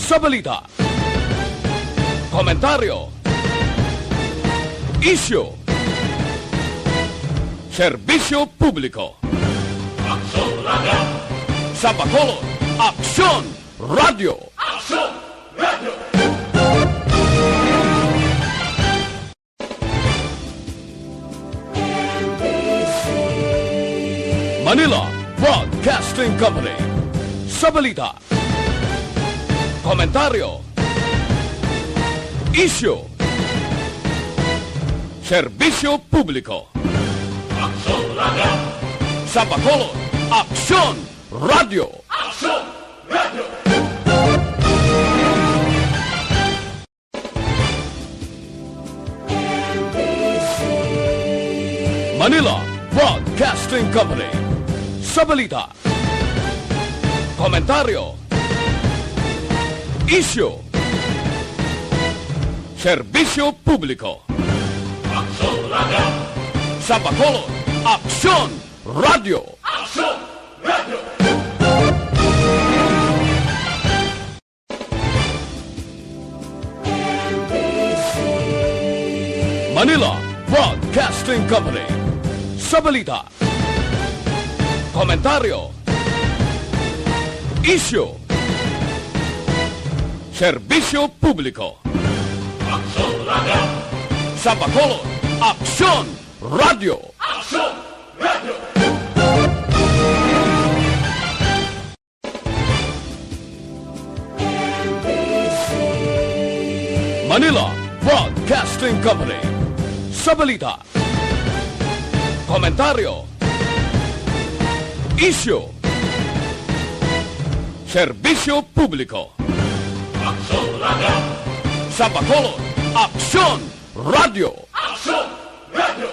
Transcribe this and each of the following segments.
sa balita, komentaryo, isyu, serbisyo publiko. Aksyon Radio! Sa Bacolod, Aksyon Radio! Aksyon Radio! Manila Broadcasting Company. Sa balita, komentaryo, isyu, serbisyo publiko. Aksyon Radio! Sa Bacolod, Aksyon Radio! Aksyon Radio! Manila Broadcasting Company. Sa balita, komentaryo, isyu, serbisyo publiko. Aksyon Radio! Sa Bacolod, Aksyon Radio! Aksyon Radio! Manila Broadcasting Company. Sa balita, komentaryo, isyu, serbisyo publiko. Aksyon Radio! Sa Bacolod, Aksyon Radio! Aksyon Radio! Manila Broadcasting Company. Sa balita, komentaryo, isyu, serbisyo publiko. Aksyon Radio! Sa Bacolod, Aksyon Radio! Aksyon Radio!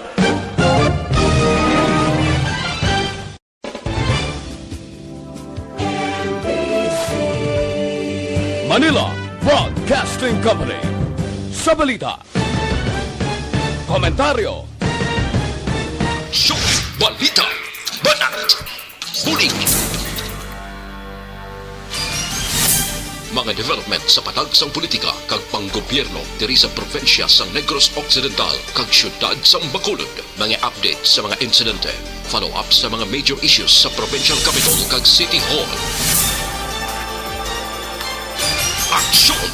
Manila Broadcasting Company. Sa balita, komentaryo, Show, balita, banat, bulig. Mga development sa patagsang politika kag panggobyerno diri sa probinsya sang Negros Occidental kag syudad sang Bacolod. Mga update sa mga insidente, follow up sa mga major issues sa provincial capital kag City Hall. Aksyon,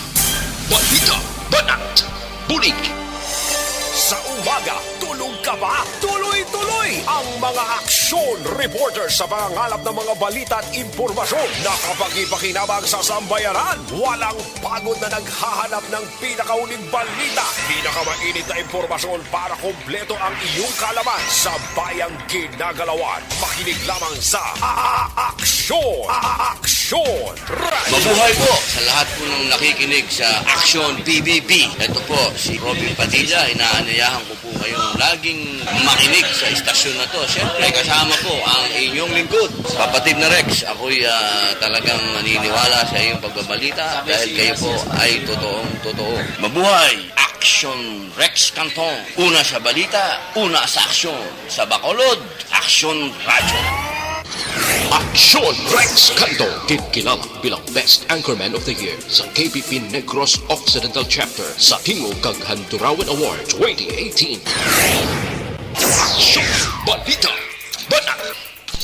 balita, banat, bulig. Sa umaga, tulog ka ba? Tuloy-tuloy ang mga aksyon reporter sa pangangalap ng mga balita at impormasyon na kapag-ipakinabang sa sambayanan. Walang pagod na naghahanap ng pinakauling balita, pinakamainit na impormasyon para kompleto ang iyong kalaman sa bayang ginagalawan. Makinig lamang sa Aksyon! Aksyon! Mabuhay po sa lahat po ng nakikinig sa Action PBB. Ito po si Robin Padilla. Inaanayahan ko po kayong laging makinig sa istasyon na to. Siyempre kasama po ang inyong lingkod, kapatid na Rex. Ako'y talagang naniniwala sa iyong pagbabalita dahil kayo po ay totoong-totoo. Mabuhay! Action Rex Canton. Una sa balita, una sa aksyon. Sa Bacolod, Action Radio. Aksyon Rex Canto, kilala bilang Best Anchorman of the Year sa KPP Negros Occidental Chapter sa Tingog kag Handurawan Award 2018. Aksyon, balita, banat,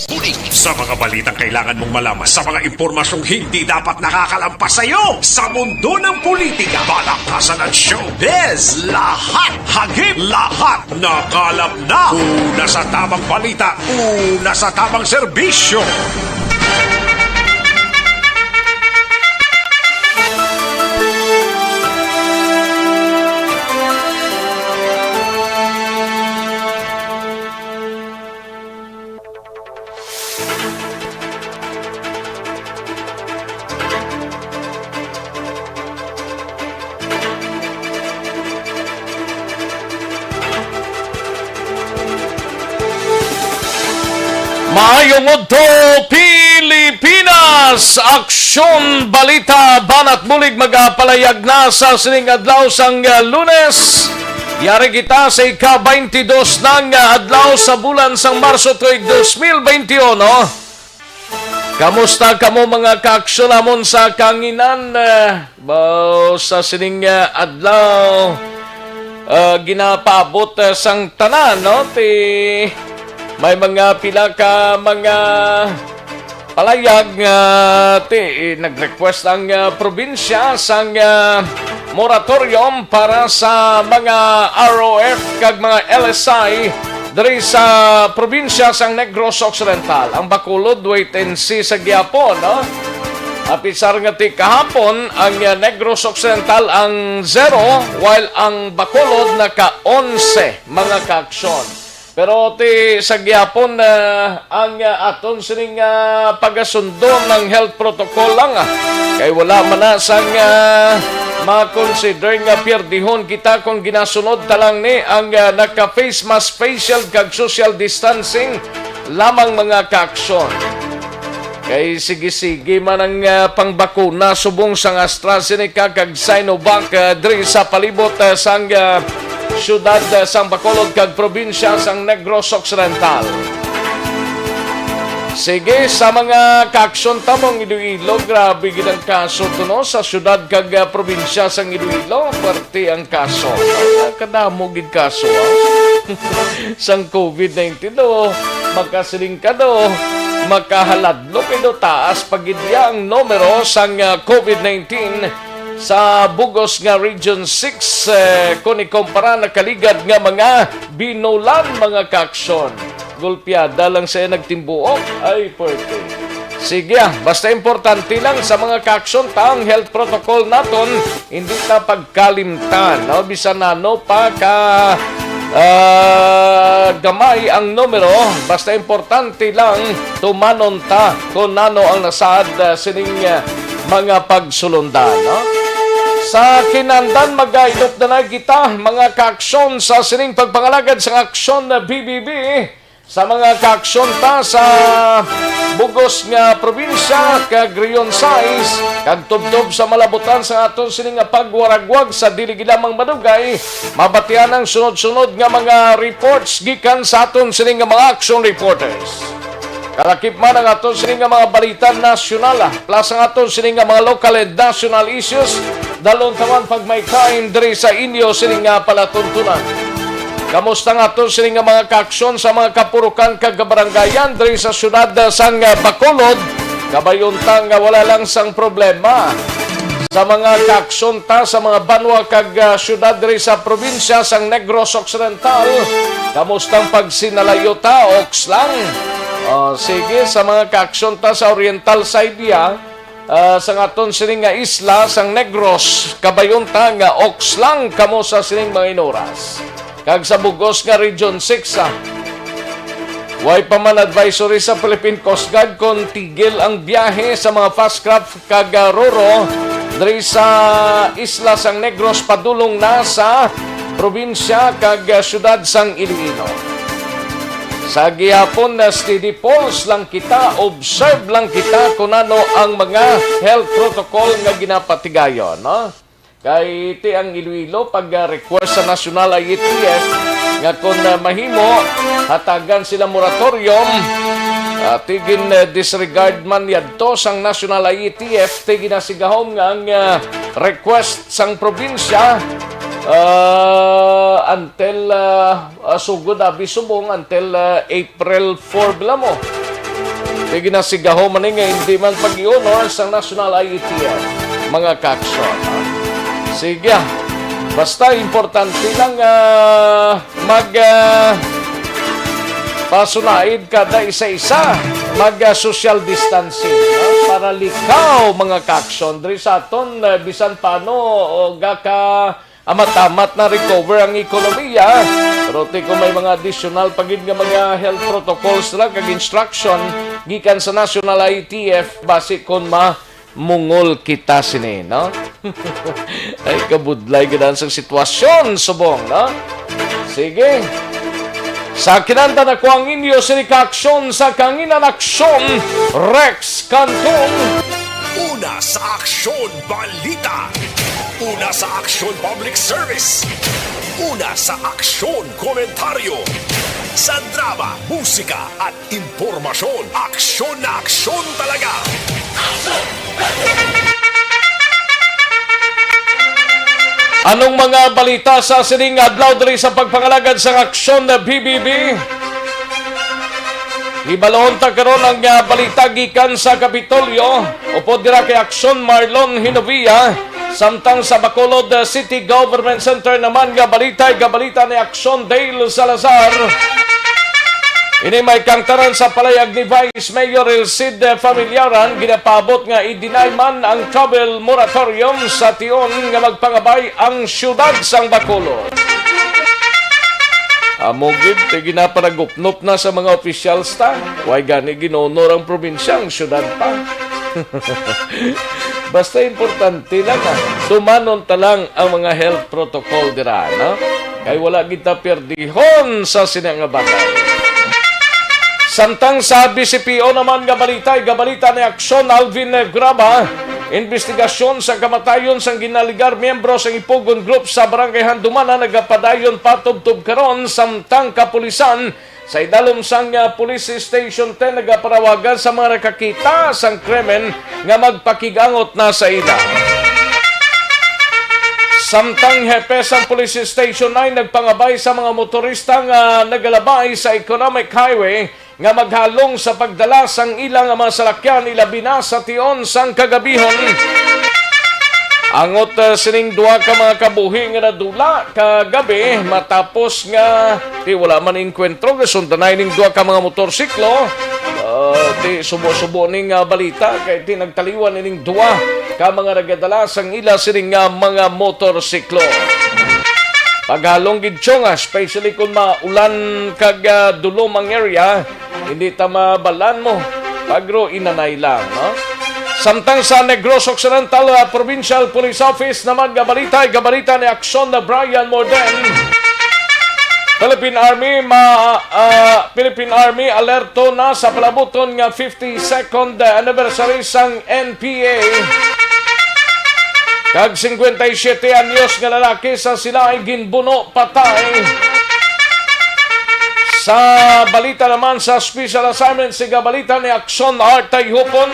bulig. Sa mga balitang kailangan mong malaman, sa mga impormasyong hindi dapat nakakalampas sa iyo, sa mundo ng politika, balakasan at showbiz, lahat, hagip, lahat, nakalap na. Una sa tamang balita, una sa tamang serbisyo. Maayong Udto, Pilipinas! Aksyon, balita, banat bulig magapalayag na sa sining adlaw sang Lunes. Yari kita sa ika-22 ng adlaw sa bulan sang Marso tuig 2021. Kamusta kamo mga kaaksyon namon sa kanginan? Sa sining adlaw ginapabot sang tanan, no? May mga pila ka mga palayag nga nag-request ang probinsya sang moratorium para sa mga ROF kag mga LSI diri sa probinsya sang Negros Occidental. Ang Bacolod wait and see sa gyapon, no? Apisar nga ti kahapon ang Negros Occidental ang 0 while ang Bacolod naka 11 mga kaaksyon. Pero ti sa gyapon ang aton sining pagasundo ng health protocol lang kay wala man na sang ma-consider nga pierdihon kita kung ginasunod talang ni ang naka-face mask, facial kag social distancing lamang mga kaaksyon. Kay sige-sige man ang pangbakuna subong sang AstraZeneca kag Sinovac diri sa palibot sang syudad sang Bacolod kag probinsya sang Negros Occidental. Sige, sa mga kaaksyon tamong Iloilo, grabe gid ang kaso tuno sa syudad kag probinsya sang Iloilo, parte ang kaso. Kadamo gid kaso sang COVID-19 do, makasiling ka do, makahaladlo kido taas pagidya ang numero sang COVID-19 sa bugos nga Region 6 kung ikumpara na kaligad nga mga binulan mga kaaksyon. Gulpiada lang siya nagtimbuok. Ay, pwede. Sige, basta importante lang sa mga kaaksyon taong health protocol naton, hindi na pagkalimtan. No? Bisan nano pa ka gamay ang numero, basta importante lang tumanon ta kung nano ang nasaad sining mga pagsulundan. No? Sa kinandan, mag-aidop na kita mga kaaksyon sa sining pagpangalagad sa aksyon na BBB. Sa mga kaaksyon ta sa bugos nga probinsya kag Region 6 kag tubtob sa malabutan sa aton sining pagwaragwag sa dili lamang madugay, mabatian ang sunod-sunod nga mga reports gikan sa aton sining mga action reporters. Kalakip man ang aton sining mga balita nasyonal plus ang aton sining mga local and national issues dalon taman pag may kain diri sa inyo sining palatuntunan. Kamusta nga to sining mga kaaksyon sa mga kapurukan kag kabarangayan diri sa syudad sang Bacolod? Kabayon ta nga wala lang sang problema. Sa mga kaaksyon ta sa mga banwa kag syudad diri sa probinsya sang Negros Occidental, kamustang pagsinalayo ta oks lang? Sige, sa mga kaaksyon ta sa Oriental Saidia, sa ngaton sining nga isla sang Negros, kabayon ta nga oks lang kamo sa sining mga inoras. Kag sa bugos nga Region 6 way pa man advisory sa Philippine Coast Guard kung tigil ang biyahe sa mga fast craft kag roro diri sa isla sang Negros padulong na sa probinsya kag syudad sang Iloilo. Sa gihapon na steady pulse lang kita, observe lang kita kung ano ang mga health protocol nga ginapatigayon, no? Kay iti ang Iloilo pag-request sa National IETF nga kung mahimo hatagan sila moratorium tigin disregard man yadto sang National IETF tigin nasigahom nga ang request sang probinsya until sugod abi subong until April 4 bila mo. Tigin nasigahom man nga hindi man pag-i-honor sang National IETF mga kaaksyon. Sige, basta importante lang pasunaid kada isa-isa, mag-social distancing para likaw mga kaaksyon. Diri sa aton, bisan paano gaka amat-amat na recover ang ekonomiya. Pero kung may mga additional pagid nga mga health protocols lang kag instruction gikan sa National IETF base kon mungol kita sini, no? Ay, kabudlay gadan sa sitwasyon, subong, no? Sige. Sa kinanta na ko ang inyo sini kaaksyon sa kanginan aksyon, Rex Cantong. Una sa Aksyon Balita. Una sa Aksyon Public Service. Una sa Aksyon Komentaryo. Sa drama, musika at impormasyon. Aksyon na aksyon talaga. Anong mga balita sa sining adlaw diri sa pagpangalagad sa aksyon na BBB? Ibalon ta karon ang balita gikan sa Kapitolyo upod dira kay Aksyon Marlon Hinovia samtang sa Bacolod City Government Center naman nga balita ni Aksyon Dale Salazar. Ini may kangtaran sa palayag ni Vice Mayor Elcid Familiaran ginapabot nga i-deny man ang travel moratorium sa tion nga magpangabay ang syudad sang Bacolod. Amogid, ginaparagupnop na sa mga officials ta. Huwag gani ginonor ang probinsyang syudad pa. Basta importante lang tumanon talang ang mga health protocol dira, no? Kay wala kita perdihon sa sinangabatay. Samtang sa BCPO naman nga balita ni Aksyon Alvin Graba, investigasyon sa kamatayon sang ginaligar miyembro sang Ipugon Group sa Barangay Handumana nagapadayon patubtob karon samtang kapulisan sa idalom sang Police Station 10 nagaparawagan sa mga nakakita sang krimen nga magpakigangot na sa ila. Samtang hepe sang Police Station 9 nagpangabay sa mga motorista nga nagalabay sa Economic Highway nga maghalong sa pagdala sang ilang mga salakyan ilabi na sa tion sang kagabihon. Angot sining duha ka mga kabuhi nga nadula kagabi matapos nga wala man inkwentro sundanay ning duha ka mga motorsiklo. Subo-subo ning balita kay nagtaliwan ning duha ka mga nagadala sang ila sining mga motorsiklo. Paghalong gidso nga, especially kung maulan kag dulom ang area, hindi ta mabalan mo. Pagro inanay lang, no? Samtang sa Negros Occidental Provincial Police Office naman gabalita ni Aksyon na Brian Morden. Philippine Army alerto na sa palabuton nga 52nd anniversary sang NPA. Kag 57 anyos nga lalaki sa sila ay ginbuno patay. Sa balita naman sa special assignment siga balita ni Aksyon Artay Hupon.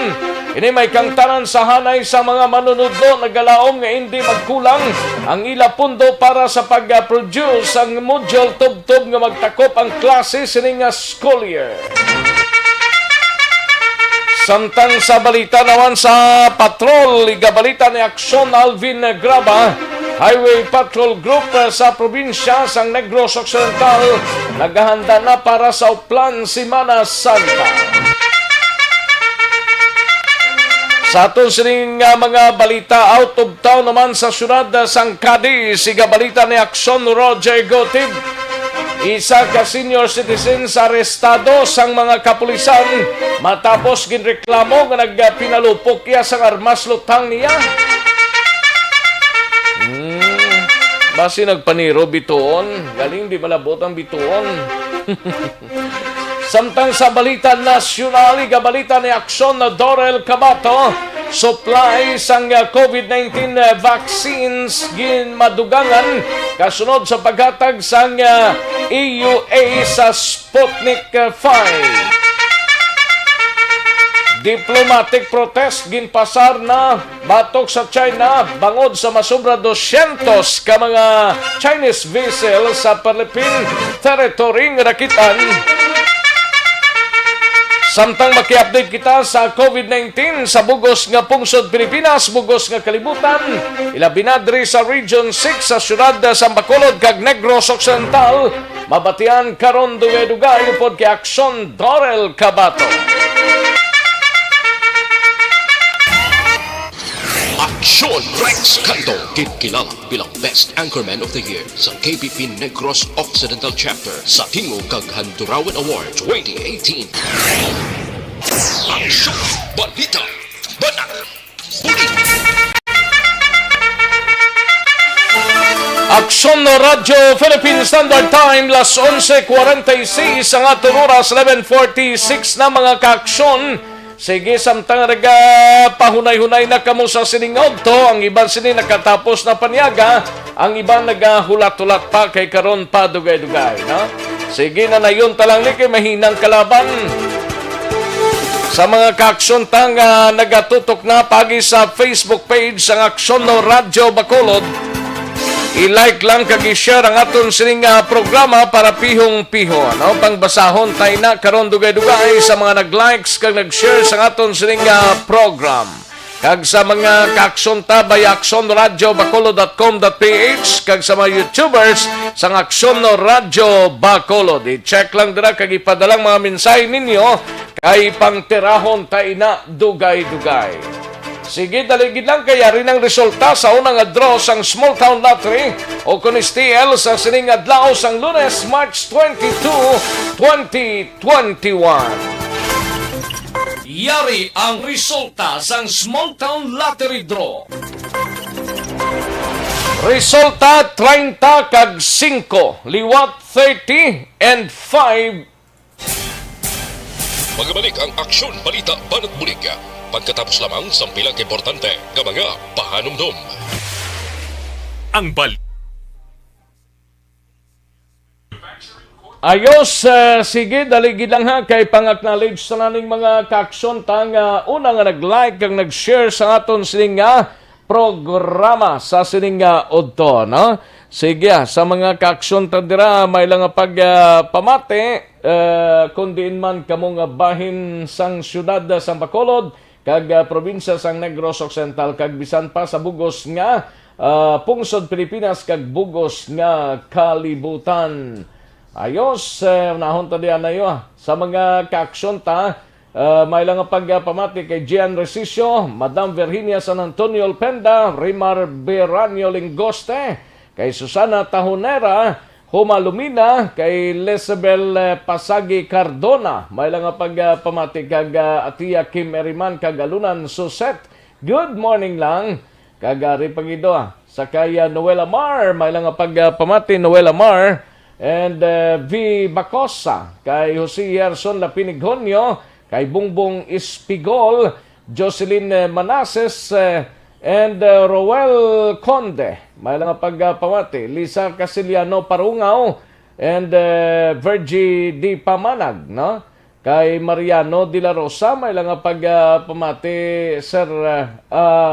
Ini may kangtanan sa hanay sa mga manunudlo nagalaom nga hindi magkulang ang ila pundo para sa pag-produce ang module tub-tub nga magtakop ang klase sining school year. Samtang sa balita naman sa patrol, igabalita ni Aksyon Alvin Graba, Highway Patrol Group sa probinsya sang Negros Occidental, naghahanda na para sa Uplan Semana Santa. Sa aton sining mga balita out of town naman sa syudad sang Cadiz, igabalita ni Aksyon Roger Gotib. Isa ka senior citizen sa arestado sang mga kapulisan matapos ginreklamo nga nagpinalupok iya sang armas lutang niya. Basi nagpaniro bituon, galing di malabot ang bituon. Samtang sa balita nasyonal, gabalita ni Aksyon na Dorel Cabato, supply sang COVID-19 vaccines madugangan kasunod sa paghatag sang EUA sa Sputnik 5. Diplomatic protest ginpasar na batok sa China bangod sa masobra 200 ka mga Chinese vessel sa Philippine territory nga rakitan. Samtang maki-update kita sa COVID-19 sa bugos nga pungsod Pilipinas, bugos nga kalibutan, ilabi na diri sa Region 6 sa syudad sa Bacolod kag Negros Occidental, mabatian karon dugay-dugay upod kay Aksyon Dorel Cabato. Aksyon Rex Canto, kilala bilang Best Anchorman of the Year sa KPP Negros Occidental Chapter sa Tingog kag Handurawan Award 2018. Aksyon, balita, banat, huli. Aksyon no Radyo Philippine Standard Time, las 11:46 ang atong oras, 11:46 na mga kaaksyon Sige, samtang pahunay-hunay na kamo sa siningod to, ang iban sini nakatapos na paniaga, ang iban nagahulat-hulat pa kay karon pa dugay-dugay, no? Sige na nayon talang kay mahinang kalaban. Sa mga kaaksyon tang nagatutok na pagi sa Facebook page ang Aksyon no Radyo Bacolod, i-like lang kag i-share ang aton sining programa para pihong-piho. Ano? Pangbasahon tayo na karon dugay-dugay sa mga nag-likes kag nag-share sa aton sining program. Kag sa mga kaaksyon ta by aksonradiobacolod.com.ph kag sa mga YouTubers sa Aksyon no Radyo Bacolod. I-check lang dira kag ipadalang mga mensahe ninyo kay pangtirahon tayo na dugay-dugay. Sige, daligid lang kaya rin ang resulta sa unang draw sang Small Town Lottery o kung STL sa sining adlaw sang Lunes, March 22, 2021. Yari ang resulta sang Small Town Lottery Draw. Resulta 30 kag 5, liwat 30 and 5. Magbalik ang Aksyon Balita Banat Bulig. Pagkatapos lamang sa pilang importante ng mga pahanumdum. Ang bal Ayos, sige, daligid lang ha, kay pang-acknowledge sa naning mga kaaksyon tang una nga nag-like kag nag-share sa aton sining programa sa sining udto, no? Sige, sa mga kaaksyon ta dira, may lang pagpamate, kundi man kamong bahin sang syudad sa Bacolod, kag probinsya sang Negros Occidental, kag bisan pa sa bugos nga pungsod Pilipinas, kag bugos nga kalibutan. Ayos, nahon ta diyan na yun. Sa mga kaaksyon ta, may lang pagpamati kay Gian Resicio, Madam Virginia San Antonio Alpenda, Rimar Beranio Lingoste, kay Susana Tahonera, Huma Lumina, kay Lesabel Pasagi Cardona, may lang pagpamati kag Atia Kim Eriman kag Alunan Suset. Good morning lang kag Ripagido. Sa kay Noela Mar, may lang pagpamati Noela Mar and V Bacosa, kay Jose Yerson Lapinigonio, kay Bungbong Espigol, Jocelyn Manases, and Roel Conde, may lang pagpamati, Lisa Casiliano Parungaw, and Virgie Di Pamanag, no? Kay Mariano De La Rosa, may lang pagpamati, Sir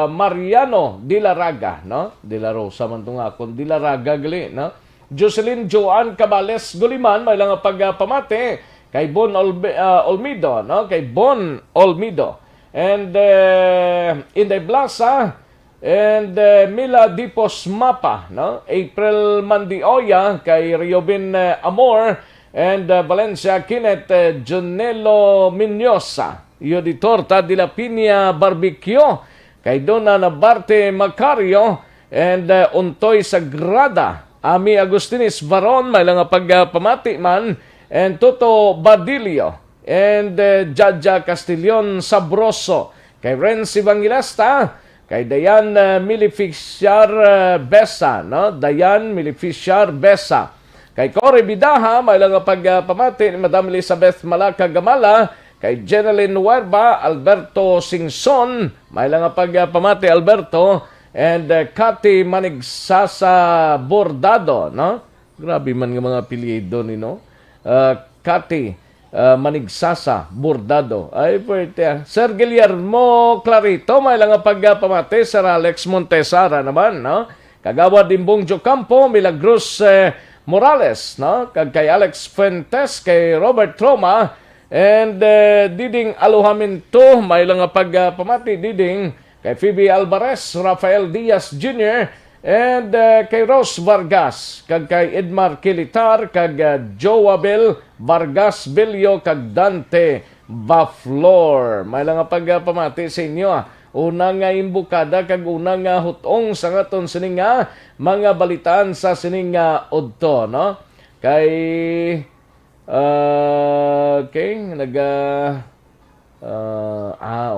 Mariano De La Raga, no? De La Rosa man ito nga, kung De La Raga gali, no? Jocelyn Joan Cabales Guliman, may lang pagpamati, kay Bon Olmido, no? Kay Bon Olmido. And Inday Blasa, and Mila Dipos Mapa, no? April Mandioya, kay Riobin Amor, and Valencia Kinet Jonelo Minyosa, Yoditor de la Piña Barbecue, kay Dona Nabarte Macario, and Untoy Sagrada, Ami Agustinis Baron, may lang pagpamati man, and Toto Badilio, and Jaja Castillon Sabroso, kay Renz Evangelista, kay Dayan Milificiar Besa, no? Dayan Milificiar Besa, kay Cory Bidaha, may lang pagpamati ni Madam Elizabeth Malaka Gamala, kay Jeneline Huerba, Alberto Singson, may lang pagpamati Alberto, and Cathy Manigsasa Bordado, no? Grabe man nga mga apelyido ni, no? Cathy Manigsasa Bordado. Ay, pwede. Sir Guillermo Clarito, may lang pagpamati. Sir Alex Montesara naman, no? Kagawad Dimbong Jocampo, Milagros Morales, no? Kay Alex Fuentes, kay Robert Troma, and Diding Aluhaminto, may lang pagpamati, Diding, kay Phoebe Alvarez, Rafael Diaz Jr., and kay Rose Vargas, kag kay Edmar Kilitar, kag Joabel Vargas Bello, kag Dante Baflor. May lang pagpamati sa inyo. Unang nga imbukada, kag unang nga hutong sa ngaton sining mga balitaan sa sining udto, no? Kay okay,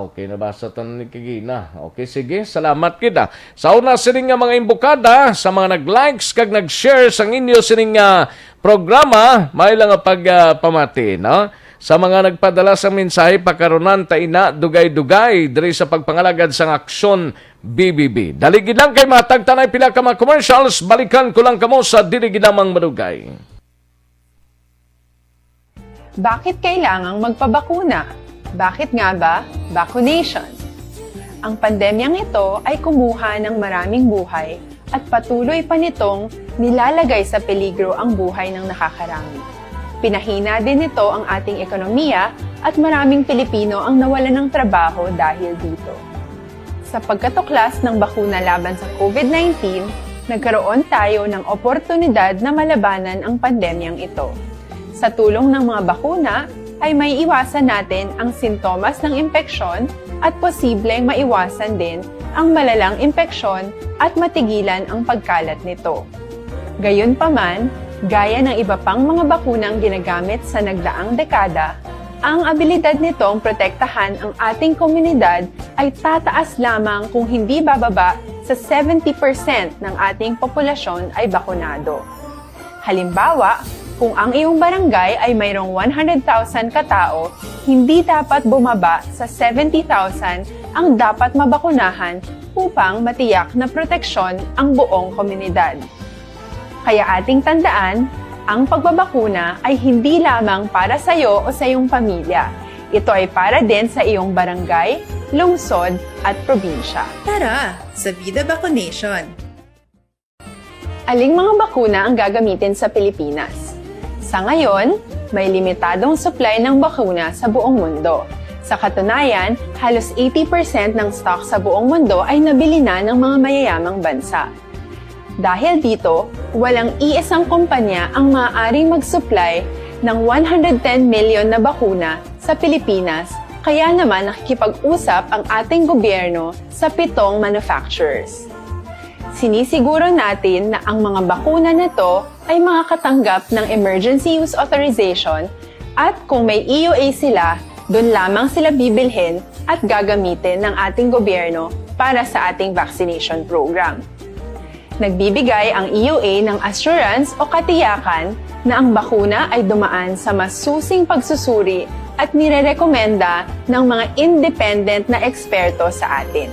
okay, nabasa tan ni Kigina. Okay, sige, salamat kita. Sa una sining nga mga imbukada, sa mga nag-likes kag nag-share sang inyo sining programa, may lang pagpamati, no? Sa mga nagpadala sa mensahe, pakaronan taina dugay-dugay diri sa pagpangalagad sa aksyon BBB. Daligid lang kay matag tanay pila ka mga commercials, balikan ko lang kamo sa diliginamang madugay. Bakit kailangang magpabakuna? Bakit nga ba vaccination? Ang pandemyang ito ay kumuha ng maraming buhay at patuloy pa nitong nilalagay sa peligro ang buhay ng nakakarami. Pinahina din nito ang ating ekonomiya at maraming Pilipino ang nawalan ng trabaho dahil dito. Sa pagkatuklas ng bakuna laban sa COVID-19, nagkaroon tayo ng oportunidad na malabanan ang pandemyang ito. Sa tulong ng mga bakuna, ay may iwasan natin ang sintomas ng impeksyon at posibleng maiwasan din ang malalang impeksyon at matigilan ang pagkalat nito. Gayunpaman, gaya ng iba pang mga bakunang ginagamit sa nagdaang dekada, ang abilidad nitong protektahan ang ating komunidad ay tataas lamang kung hindi bababa sa 70% ng ating populasyon ay bakunado. Halimbawa, kung ang iyong barangay ay mayroong 100,000 katao, hindi dapat bumaba sa 70,000 ang dapat mabakunahan upang matiyak na proteksyon ang buong komunidad. Kaya ating tandaan, ang pagbabakuna ay hindi lamang para sa iyo o sa iyong pamilya. Ito ay para din sa iyong barangay, lungsod at probinsya. Tara, sa Vida Vaccination! Aling mga bakuna ang gagamitin sa Pilipinas? Sa ngayon, may limitadong supply ng bakuna sa buong mundo. Sa katunayan, halos 80% ng stock sa buong mundo ay nabili na ng mga mayayamang bansa. Dahil dito, walang iisang kumpanya ang maaaring mag-supply ng 110 million na bakuna sa Pilipinas, kaya naman nakikipag-usap ang ating gobyerno sa 7 manufacturers. Sinisiguro natin na ang mga bakuna na ito ay makakatanggap ng Emergency Use Authorization at kung may EUA sila, doon lamang sila bibilhin at gagamitin ng ating gobyerno para sa ating vaccination program. Nagbibigay ang EUA ng assurance o katiyakan na ang bakuna ay dumaan sa masusing pagsusuri at nirerekomenda ng mga independent na eksperto sa atin.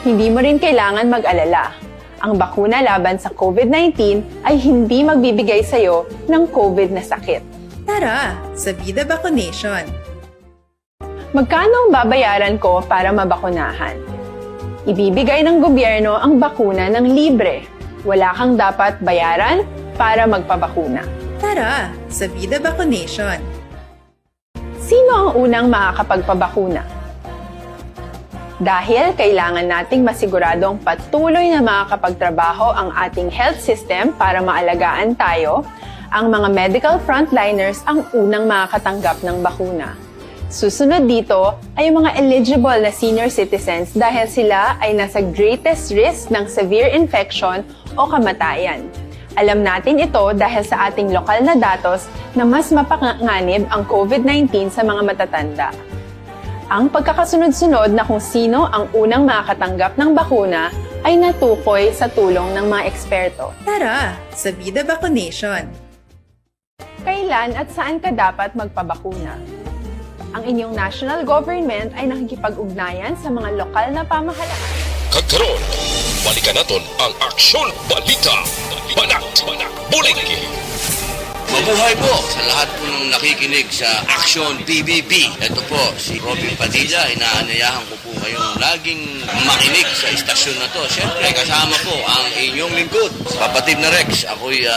Hindi mo rin kailangan mag-alala. Ang bakuna laban sa COVID-19 ay hindi magbibigay sa iyo ng COVID na sakit. Tara, sa Vida Vaccination! Magkano ang babayaran ko para mabakunahan? Ibibigay ng gobyerno ang bakuna ng libre. Wala kang dapat bayaran para magpabakuna. Tara, sa Vida Vaccination! Sino ang unang makakapagpabakuna? Dahil kailangan nating masiguradong patuloy na makakapagtrabaho ang ating health system para maalagaan tayo, ang mga medical frontliners ang unang makakatanggap ng bakuna. Susunod dito ay mga eligible na senior citizens dahil sila ay nasa greatest risk ng severe infection o kamatayan. Alam natin ito dahil sa ating lokal na datos na mas mapanganib ang COVID-19 sa mga matatanda. Ang pagkakasunod-sunod na kung sino ang unang makakatanggap ng bakuna ay natukoy sa tulong ng mga eksperto. Tara, sa Vida Vaccination! Kailan at saan ka dapat magpabakuna? Ang inyong national government ay nakikipag-ugnayan sa mga lokal na pamahalaan. Kagkaroon, balikan natin ang Aksyon Balita. Banat, bulig. Mabuhay po sa lahat po ng nakikinig sa Action BBB. Ito po, si Robin Padilla. Inaanayahan ko po kayong laging makinig sa istasyon na to. Siyempre, kasama po ang inyong lingkod. Kapatid na Rex, ako'y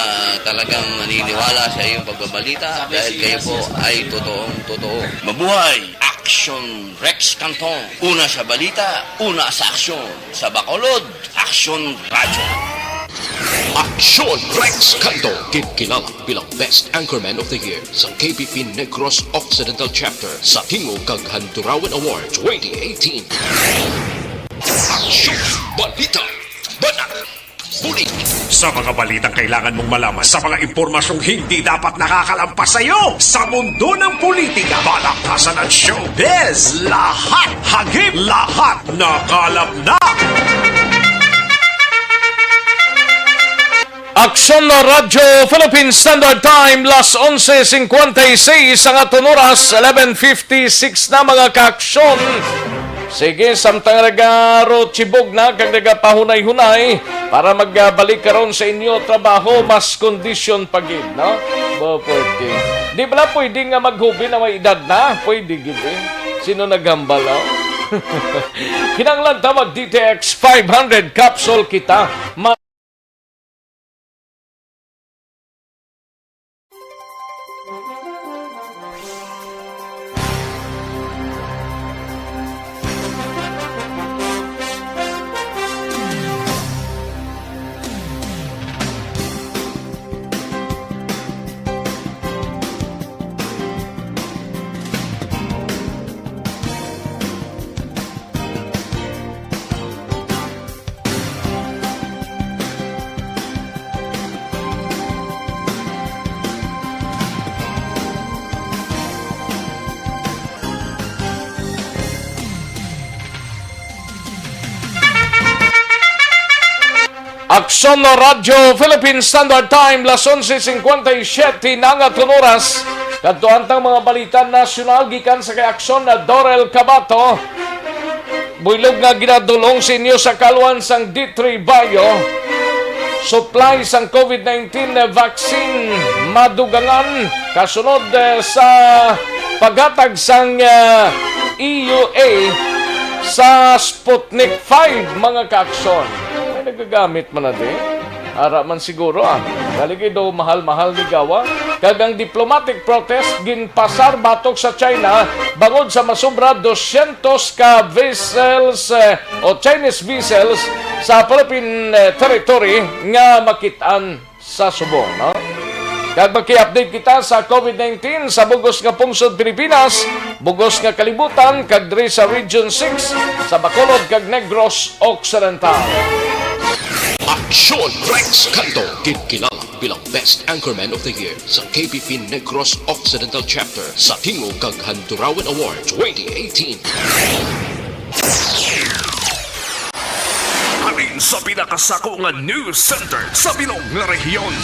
talagang naniniwala sa iyong pagbabalita dahil kayo po ay totoong-totoo. Mabuhay! Action Rex Canton. Una sa balita, una sa aksyon. Sa Bacolod, Action Radio. Aksyon Rex Canto, kilala bilang Best Anchorman of the Year sa KPP Negros Occidental Chapter sa Tingog kag Handurawan Award 2018. Aksyon Balita. Banat. Bulig. Sa mga balitang kailangan mong malaman, sa mga impormasyong hindi dapat nakakalampas sa iyo, sa mundo ng politika, balakasan at showbiz, lahat hagip, lahat nakalap na! Aksyon na Radyo Philippine Standard Time, las 11.56 ang atong oras, 11.56 na mga kaaksyon. Sige, samtang nagaro chibog na, kag nagapahunay-hunay, para magbalik karon sa inyo trabaho, mas kondisyon pagid, no? Pwede. Di ba pwede nga maghubi na may edad na? Pwede gid. Sino naghambal, no? Kinanglan ta mag-DTX 500 capsule kita. Aksyon no Radyo Philippine Standard Time, las 11.57 na nga oras. Kadtuantang mga balita nasyonal gikan sa kay Aksyon na Dorel Cabato. Buylog nga ginadulong sa inyo sa kalwan sang D3 Bayo. Supply sang COVID-19 vaccine madugangan kasunod sa paghatag sang EUA sa Sputnik 5 mga kaaksyon. Nagagamit man na din. Ara man siguro Daligay daw mahal-mahal ni gawa. Kagang diplomatic protest ginpasar batok sa China bangod sa masobra 200 ka vessels o Chinese vessels sa Philippine territory nga makitaan sa subong, no? Kag maki-update kita sa COVID-19 sa bugos nga pungsod Pilipinas, bugos nga kalibutan kag diri sa Region 6 sa Bacolod kag Negros Occidental. Aksyon Rex Canto, kilala bilang Best Anchorman of the Year sa KPP Negros Occidental Chapter sa Tingog kag Handurawan Awards 2018. Alin sa pinakasako nga news center sa bilog nga rehiyon.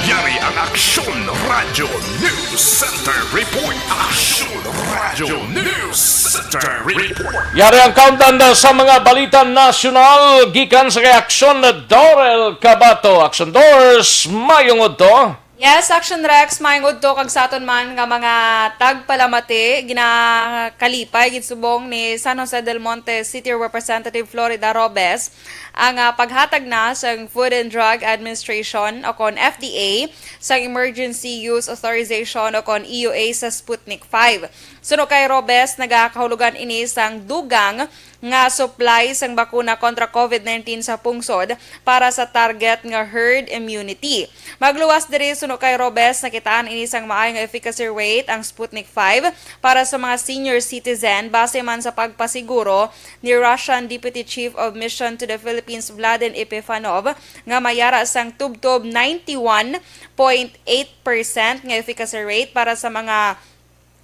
Yari ang Aksyon Radio News Center Report. Aksyon Radio News Center Report. Yari ang countdown sa mga balita nasyonal gikan sa kay Aksyon na Dorel Cabato. Aksyon Doors, mayong to. Yes, Action Rex, maingod to kag saton man nga mga tagpalamati ginakalipay gitsubong ni San Jose del Monte City Representative Florida Robes ang paghatag na sa Food and Drug Administration o kon FDA sa Emergency Use Authorization o kon EUA sa Sputnik 5. Suno kay Robes nagakahulugan ini sang dugang nga supply sang bakuna kontra COVID-19 sa pungsod para sa target nga herd immunity. Magluwas diri suno kay Robes nakitaan ini sang maayong efficacy rate ang Sputnik 5 para sa mga senior citizen base man sa pagpasiguro ni Russian Deputy Chief of Mission to the Philippines Vladimir Epifanov nga mayara sang tubtob 91.8% nga efficacy rate para sa mga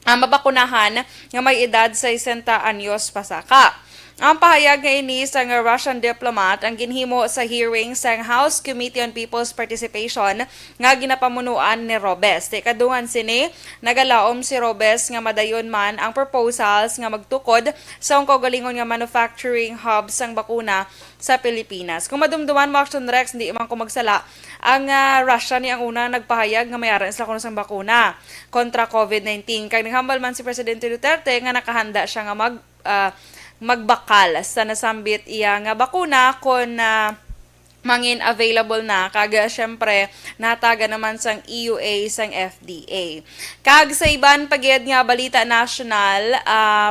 mabakunahan nga may edad sa 60 anyos pasaka. Ang pahayag nga ini sa Russian diplomat ang ginhimo sa hearing sa House Committee on People's Participation nga ginapamunuan ni Robes. Kadungan sini nagalaom si Robes nga madayon man ang proposals nga magtukod sa kaugalingon nga manufacturing hub sang bakuna sa Pilipinas. Kung madumduman mo Action Rex, hindi man ko magsala, ang Russia ni ang una nagpahayag nga mayara sila kuno sang bakuna kontra COVID-19. Kag naghambal man si Presidente Duterte nga nakahanda siya nga magbakal sa nasambit iya nga bakuna kung mangin available na kag syempre nataga naman sang EUA sang FDA. Kag sa iban pagyed nga balita national,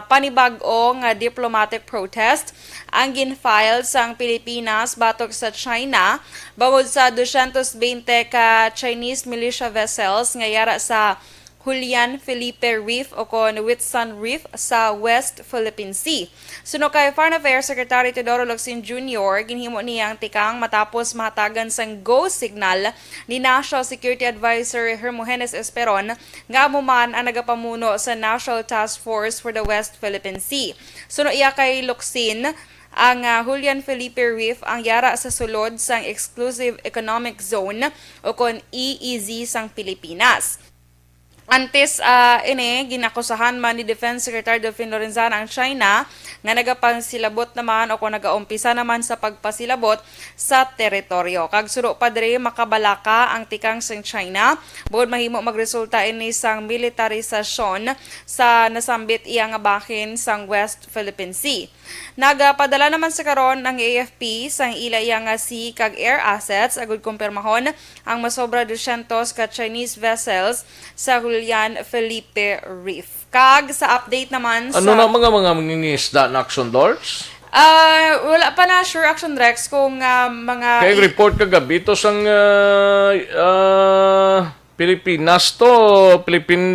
panibag-o nga diplomatic protest ang ginfile sang Pilipinas batok sa China bangod sa 220 ka Chinese militia vessels nga yara sa Julian Felipe Reef o kon Whitsun Reef sa West Philippine Sea. Suno kay Foreign Affairs Secretary Teodoro Locsin Jr., ginhimo niyang tikang matapos mahatagan sang go signal ni National Security Advisor Hermogenes Esperon nga amuman ang nagapamuno sa National Task Force for the West Philippine Sea. Suno iya kay Locsin, ang Julian Felipe Reef ang yara sa sulod sang Exclusive Economic Zone o kon EEZ sang Pilipinas. Antes ginakusahan man ni Defense Secretary Delfin Lorenzana ang China nga nagapangsilabot naman o kung nagaumpisa naman sa pagpasilabot sa teritoryo. Kag suro pa diri makabalaka ang tikang sang China bukod mahimo magresulta ini sang militarisasyon sa nasambit iya nga bahin sang West Philippine Sea. Nagapadala naman sa karon ang AFP sang ila iya nga sea kag air assets agud kumpirmahon ang masobra 200 ka Chinese vessels sa Julian Felipe Reef. Kag sa update naman Ano na mga mangingisda na action lords? wala pa na sure Action Rex kung mga Kaya report kagabi to sang Pilipinas to, Philippine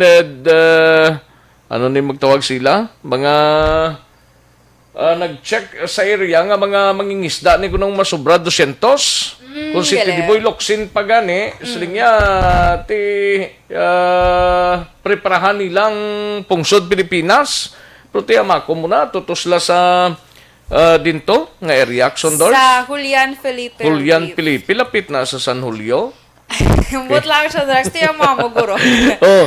ano ni magtawag sila? Mga nag-check sa area nga mga mangingisda ni kunong masobra 200. Kung si galing. Tidiboy Locsin pa gani, siling niya preparahan nilang pungsod Pilipinas. Pero tiya mako muna, tutusla sa dinto nga area action doors. sa Julian Felipe Julian Reef. Pilipi, lapit na sa San Julio. But lang Action Rex, tiya mo guro. Oh,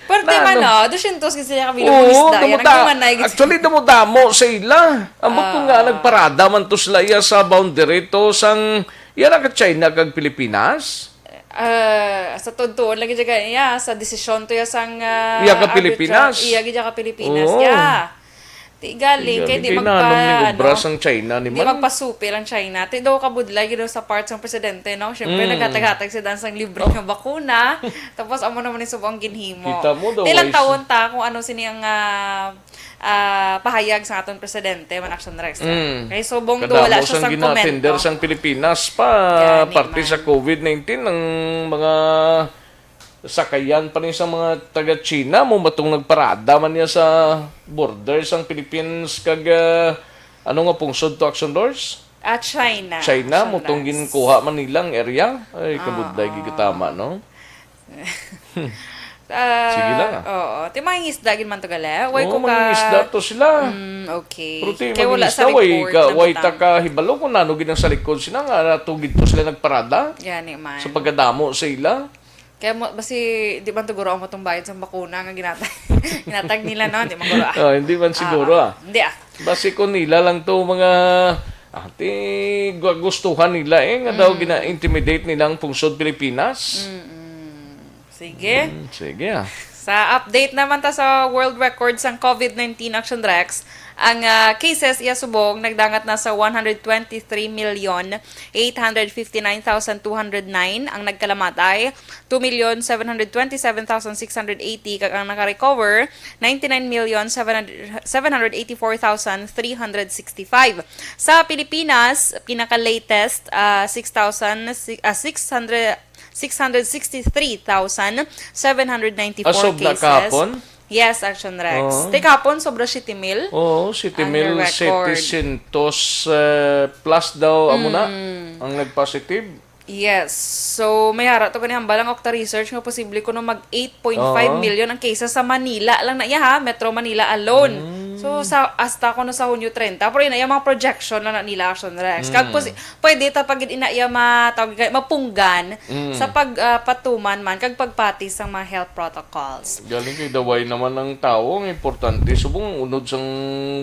Pero di man ano? 200 kasi sila kami Oo, isda. Yan ang kumanay. actually, damo sa ila. Amo ko nga, nagparada man to sila iya sa boundary to sang, yan ka China kag Pilipinas. Sa tuntuon lagi dyan iya, sa desisyon to ya sang Iya ka Pilipinas. Iya ka Pilipinas. Oo. Ya. Ti galing kay di Bras ang China ni di man. magpasupil ang China. Ti daw kabudlay gino sa parts ng presidente, no? Syempre naghatag-hatag si dansang libre ng bakuna. Tapos amo naman ni subong ginhimo. Kita mo daw, Ilang wise. taon ta kung ano sini ang pahayag sa aton presidente man Action Rex. Kay subong do wala siya sang ginatender komento. sang Pilipinas pa Gani parte man. sa COVID-19 ng mga sakayan pa rin sa mga taga-China mo matong nagparada man niya sa border sang Philippines kag ano nga pungsod to action doors? At China. China Action mo tong Rex. ginkuha man nilang area. Ay kabudlay gigitama no. Sige lang, Oo. Ti mga isda gid man to gala. Way Oo, ko ka. mga isda to sila. Okay. Pero ti Kaya wala mga sa isda, report way na ta ka hibalo kung nano ginang sa likod sila nga natugid to sila nagparada Yan man. sa pagkadamo sa ila. Kaya mo basi di man to guro mo tong bayad sa bakuna nga ginatag ginatag nila no, di man guro. Hindi man siguro Hindi Basi ko nila lang to mga ati gustuhan nila nga daw gina-intimidate nilang pungsod Pilipinas. Sige. Sige Sa update naman ta sa world records ang COVID-19 Action Rex, ang cases iya subong nagdangat na sa 123,859,209, ang nagkalamatay 2,727,680, kag ang naka-recover 99,784,365. Sa Pilipinas, pinaka-latest 663,794 Asob na cases. kahapon? Yes, Action Rex. Oo. Kahapon, sobra 70,000. Oo, 70,700 plus daw amo na ang nagpositive. Yes. So, may hara to ganihang balang Okta Research nga posible kuno mag 8.5 million ang cases sa Manila lang na iya ha, Metro Manila alone. So, sa hasta kuno sa Hunyo 30. Pero ina mga projection na nila Action Rex. Kag pwede ta pag ina iya mapunggan sa pagpatuman man kag pagpatis sa mga health protocols. Galing kay daway naman ng tao, ang importante subong unod sang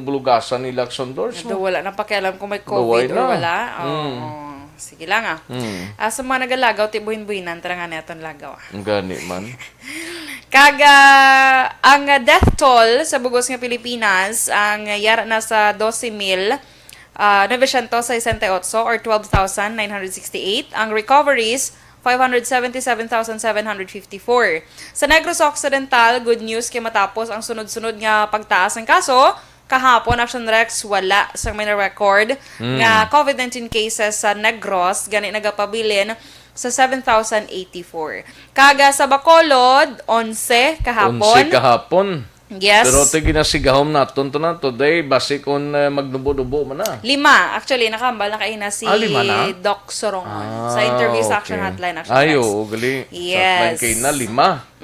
bulugasan ni Lacson Doors. Do wala na pakialam kung may COVID Daway or na. wala. Oo. Sige lang sa mga nagalagaw, tibuhin-buhinan, tara nga neton lagaw Ang gani man. Kaga, ang death toll sa bugos nga Pilipinas, ang yara na sa 12,968 or 12,968. Ang recoveries, 577,754. Sa Negros Occidental, good news kay matapos ang sunod-sunod nga pagtaas ng kaso, kahapon, Action Rex, wala sa may record nga COVID-19 cases sa Negros, gani nagapabilin sa 7,084. Kaga sa Bacolod, 11 kahapon. 11 kahapon. Yes. Pero ito ginasigahom natin to na today, basi kung magnubo-nubo man na. 5. Actually, nakambal na kaina si 5 na? Doc Sorongon sa interview sa Action Hotline. Action Ay, Text. oo, gali. Yes. Sa hotline kay na 5.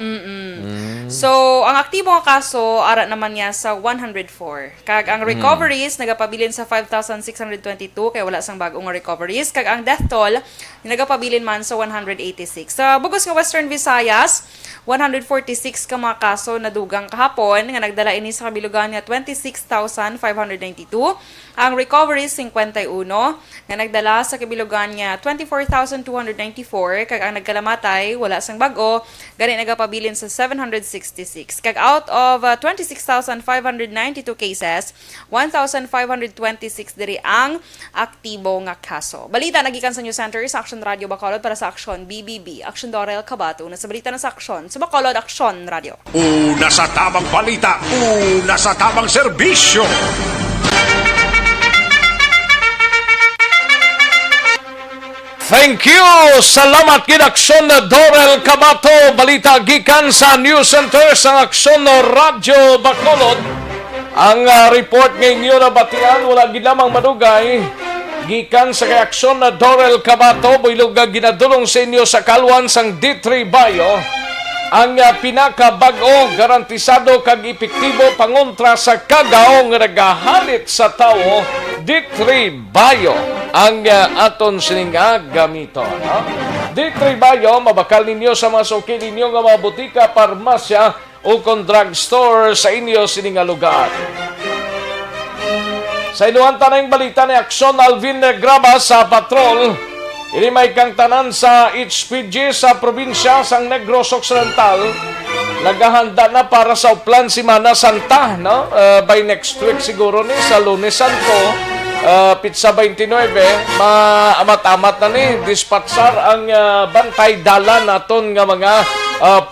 So, ang aktibo nga kaso, ara naman niya sa 104. Kag ang recoveries, nagapabilin sa 5,622, kaya wala sang bagong recoveries. Kag ang death toll, nagapabilin man sa 186. Sa bugos nga Western Visayas, 146 ka mga kaso na dugang kahapon, nga nagdala ini sa kabilugan niya 26,592. Ang recoveries, 51, nga nagdala sa kabilugan niya 24,294. Kag ang nagkalamatay, wala sang bago, gani nagapabilin sa 766. Kag out of 26,592 cases, 1,526 diri ang aktibo nga kaso. Balita nagikan sa News Center sa Action Radio Bacolod para sa Action BBB. Action Dorel Cabato na sa balita na sa Action sa Bacolod Action Radio. Una sa tamang balita, una sa tamang serbisyo. Thank you! Salamat kid Aksyon Dorel Cabato. Balita gikan sa News Center sa Aksyon Radio Bacolod. Ang report ngayon na batian, wala ginamang madugay. Gikan sa kay Aksyon Dorel Cabato, builog ginadulong sa inyo sa kalwan sang D3 Bayo. Ang pinakabag-o, garantisado kag epektibo pangontra sa kagaw nga nagahalit sa tao, D3 Bayo ang aton sininga gamito. No? D3 Bayo, mabakal ninyo sa mga suki ninyo nga mga butika, parmasya o kung drugstore sa inyo sininga lugar. Sa inuhan tanang balita ni Aksyon Alvin Graba sa patrol, ini may kang tanan sa HPG sa probinsya sang Negros Occidental. Naghahanda na para sa Uplan Semana Santa, no? By next week siguro ni sa Lunes Santo, Pizza 29, maamat-amat na ni dispatsar ang bantay dala naton nga mga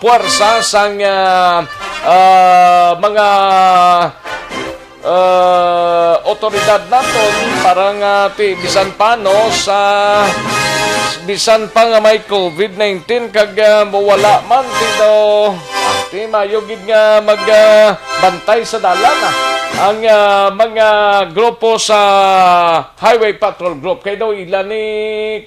puwersa sang mga otoridad naton para nga bisan pa no sa bisan pa nga may COVID-19 kag mawala man dito ti mayugid nga magbantay sa dalan ang mga grupo sa Highway Patrol Group kay daw ilan ni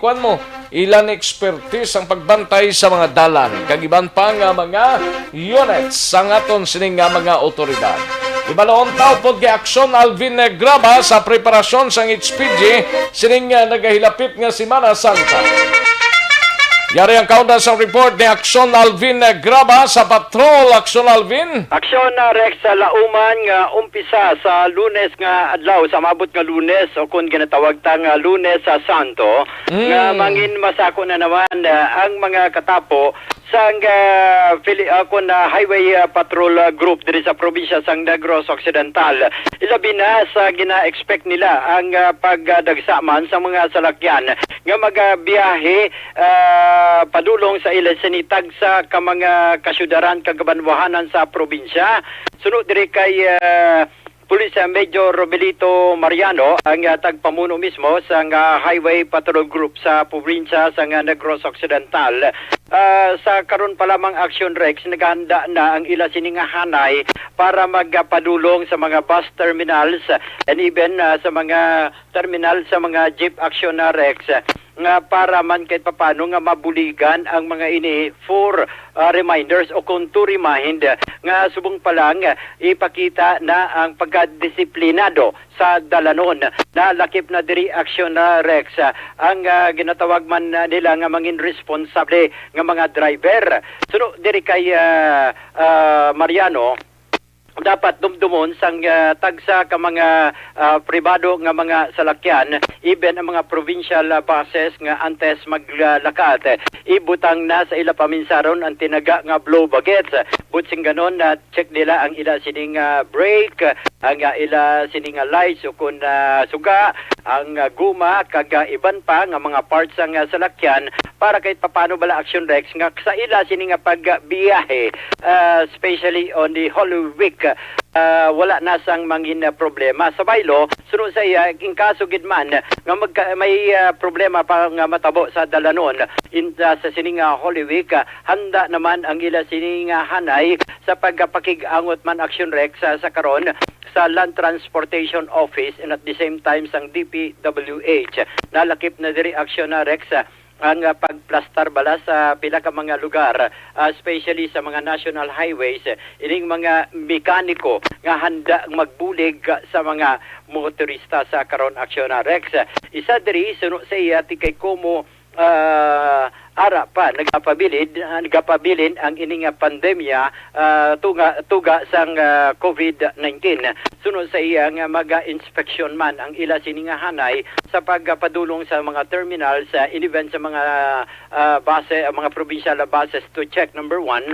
kuan mo ilan expertise ang pagbantay sa mga dalan kag iban pa nga mga units sa aton sining nga mga otoridad. Ibalaon tao po kay Aksyon Alvin Graba sa preparasyon sang HPG sining nagahilapit nga Semana Santa. Yari ang kaundan sa report ni Aksyon Alvin Graba sa Patrol. Aksyon Alvin. Aksyon na Rex sa Lauman nga umpisa sa Lunes nga adlaw sa mabot nga Lunes o kung ginatawag ta nga Lunes sa Santo nga mangin masako na naman ang mga katapo sang Highway Patrol Group diri sa probinsya sang Negros Occidental. Ilabi na sa gina-expect nila ang pagdagsa man sa mga salakyan nga magabiyahe padulong sa ila sinitag sa ka mga kasyudaran kagabanwahanan sa probinsya. Sunod diri kay Police Major Robelito Mariano ang tagpamuno mismo sa Highway Patrol Group sa probinsya sa Negros Occidental. Sa karon pa lamang Action Rex, naghahanda na ang ila siningahanay para magpadulong sa mga bus terminals and even sa mga terminal sa mga jeep Action Rex nga para man kahit papano nga mabuligan ang mga ini for reminders o kung to remind nga subong pa lang ipakita na ang pagkadisiplinado sa dalanon na lakip na diri Action Rex ang ginatawag man nila nga mangin responsable nga mga driver. So diri kay Mariano dapat dumdumon sang tagsa ka mga pribado nga mga salakyan even ang mga provincial buses nga antes maglakad ibutang na sa ila paminsaron ang tinaga nga blow buckets butsing ganon na check nila ang ila sining brake ang ila sining lights o kun suga ang guma kag iban pa nga mga parts ang salakyan para kahit papano bala Action Rex nga sa ila sini nga pagbiyahe, especially on the Holy Week, wala na sang mangin problema sa baylo. Sunod sa iya in kaso gid man nga may problema pa nga matabo sa dalanon sa sining Holy Week, handa naman ang ila sining hanay sa pagpakig-angot man Action Rex sa karon sa Land Transportation Office and at the same time sang DPWH. Nalakip na diri Action Rex ang pagplastar bala sa pila ka mga lugar, especially sa mga national highways, ining mga mekaniko nga handa magbulig sa mga motorista sa karon Action Rex. Isa diri suno sa iya ti kay Como ara pa nagapabilin ang ining pandemya tuga sang COVID-19. Sunod sa iya nga maga-inspeksyon man ang ila sining hanay sa pagpadulong sa mga terminals, in-event sa mga base, mga provincial buses to check number 1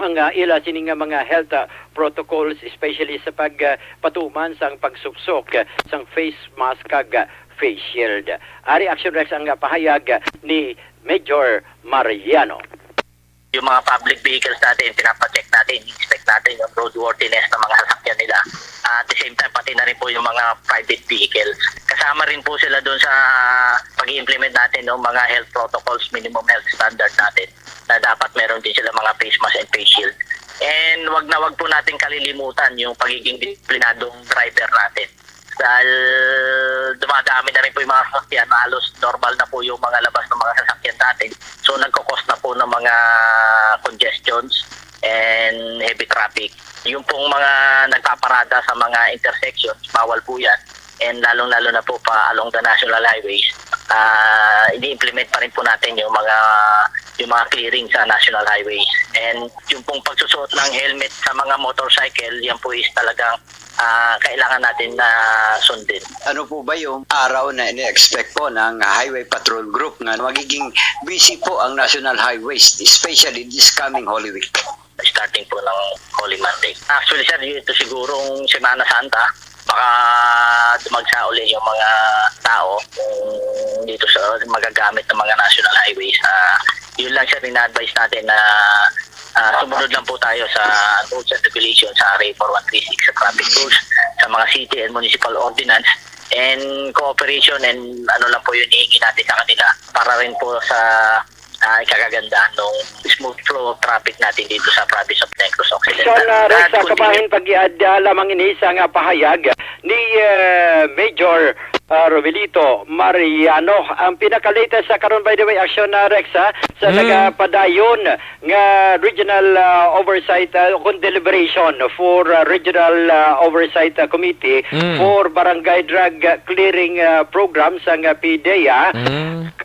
ang ila sining mga health protocols, especially sa pagpatuman sang pagsuksok sang face mask kag face shield. Ari Action Rex ang pahayag ni Major Mariano. Yung mga public vehicles natin, pinapacheck natin, inspect natin yung roadworthiness ng mga sasakyan nila. At the same time, pati na rin po yung mga private vehicles. Kasama rin po sila doon sa pag-i-implement natin ng mga health protocols, minimum health standard natin, na dapat meron din sila mga face mask and face shield. And wag na wag po natin kalilimutan yung pagiging disiplinadong driver natin. Dahil dumadami na rin po yung mga sasakyan, halos normal na po yung mga labas ng mga sasakyan natin. So nagkakos na po ng mga congestions and heavy traffic. Yung pong mga nagpaparada sa mga intersections, bawal po yan. And lalong-lalo na po pa along the national highways, ini-implement pa rin po natin yung mga clearing sa national highways. And yung pong pagsusuot ng helmet sa mga motorcycle, yan po is talagang kailangan natin na sundin. Ano po ba yung araw na ini-expect po ng Highway Patrol Group na magiging busy po ang National Highways, especially this coming Holy Week? Starting po ng Holy Monday. Actually sir, ito sigurong Semana Santa, baka dumagsa uli yung mga tao dito sa magagamit ng mga national highways. Yun lang sir, ina-advise natin na sumunod lang po tayo sa rules and regulations sa RA 4136 sa traffic rules, sa mga city and municipal ordinance, and cooperation and ano lang po yun hihingi natin sa kanila para rin po sa ikagagandaan ng smooth flow of traffic natin dito sa province of Negros Occidental. Rex, sa kabahin pag-iadya lamang ini sa nga pahayag ni Major Rovelito Mariano. Ang pinaka-latest sa karon, by the way, Action Rex sa nagapadayon nga regional oversight deliberation for regional oversight committee for barangay drug clearing program sa PDEA.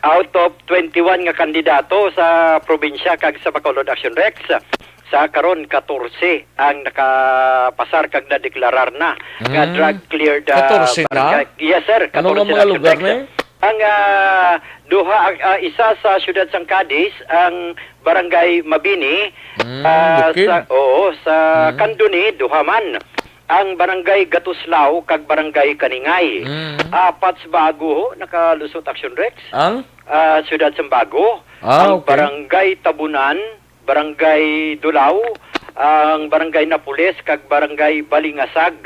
Out of 21 nga kandidato sa probinsya kag sa Bacolod, Action Rex, sa karon 14 ang nakapasar kag na-deklarar na nga drug cleared 14 na? Yes sir, 14 ano nga mga lugar na? Ang isa sa siyudad sang Cadiz, ang barangay Mabini, sa Candoni, duha man. Ang barangay Gatuslao kag barangay Kaningay. Apat sa Bago nakalusot Action Rex. Ang siyudad sang Bago, ang barangay Tabunan, barangay Dulaw, ang barangay Napoles kag barangay Balingasag.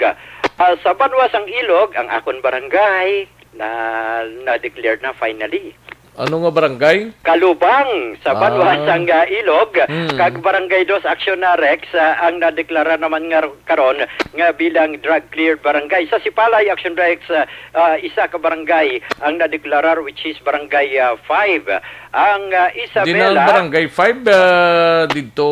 Sa Banwas ang Ilog, ang akon barangay na-declared na finally. Ano nga barangay? Kalubang sa Banwas ang Ilog kag barangay Dos Action Rex ang nadeklara naman nga karon nga bilang drug cleared barangay. Sa Sipalay Action Rex, isa ka barangay ang nadeklarar, which is barangay 5. Ang Isabela. Di na ang barangay 5 dito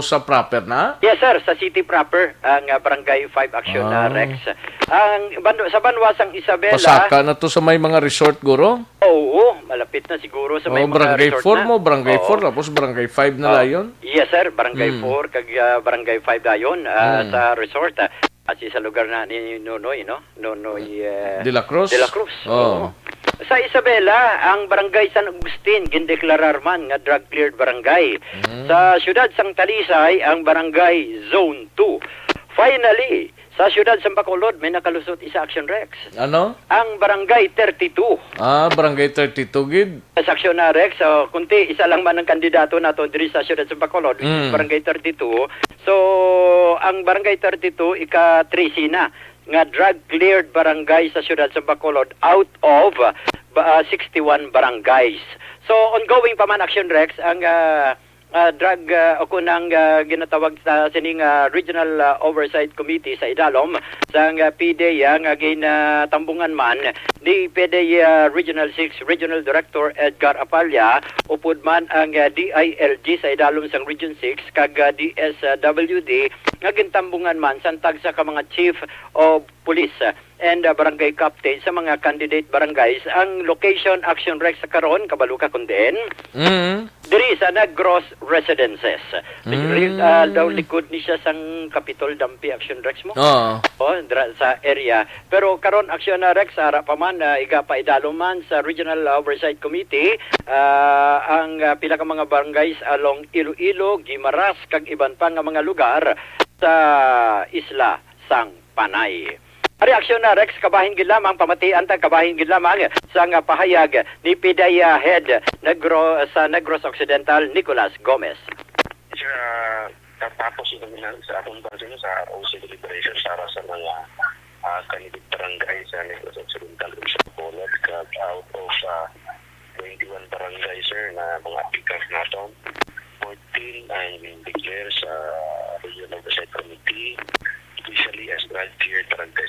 sa proper na? Yes sir, sa city proper ang barangay 5 Action Rex. Ang sa Banwas ang Isabela. Pasaka na to sa may mga resort, guro? Oo, malapit na siguro sa may mga barangay resort 4 mo, barangay 4, tapos barangay 5 na layon? Yes sir, barangay 4 kag barangay 5 dayon sa resort. Kasi sa lugar na ni Nonoy, no? Nonoy De la Cruz? De la Cruz. Sa Isabela, ang barangay San Agustin gindeklarar man nga drug cleared barangay. Sa siyudad sang Talisay, ang barangay Zone 2. Finally, Sa siyudad sa Bacolod, may nakalusot isa Action Rex. Ano? Ang Barangay 32. Barangay 32 gid. Sa Action na Rex, so, kunti, isa lang man ang kandidato nato diri sa siyudad sa Bacolod, which is Barangay 32. So, ang Barangay 32, ika-3 na nga drug-cleared barangay sa siyudad sa Bacolod out of 61 barangays. So, ongoing pa man Action Rex, ang drug o kunang ginatawag sa sining Regional Oversight Committee sa Idalom sa PDEA nga ginatambungan man ni PDEA Regional 6 Regional Director Edgar Apalya upod man ang DILG sa Idalom sang Region 6 kag DSWD nga gintambungan man santag sa ka mga chief of police and barangay captain sa mga candidate barangays. Ang location Action Rex sa karon kabalo ka kunden diri sa Negros Residences. Daw likod ni siya sang Capitol Dampi Action Rex mo. Sa area. Pero karon Action Rex ara pa man iga pa idalo man sa Regional Oversight Committee ang pila ka mga barangays along Iloilo, Guimaras kag iban pa nga mga lugar sa isla sang Panay. Reaksyon na Rex, kabahin gid lamang pamatian ta kabahin gid lamang sa nga pahayag ni PDEA Head sa Negros Occidental Nicolas Gomez. Sir, tapos ito sa atong bansa sa ROC deliberation para sa mga candidate barangay sa Negros Occidental sa Bacolod out of 21 barangay sir na mga applicants naton. 14 ang declare sa Regional Oversight Committee officially as drug-cleared barangay.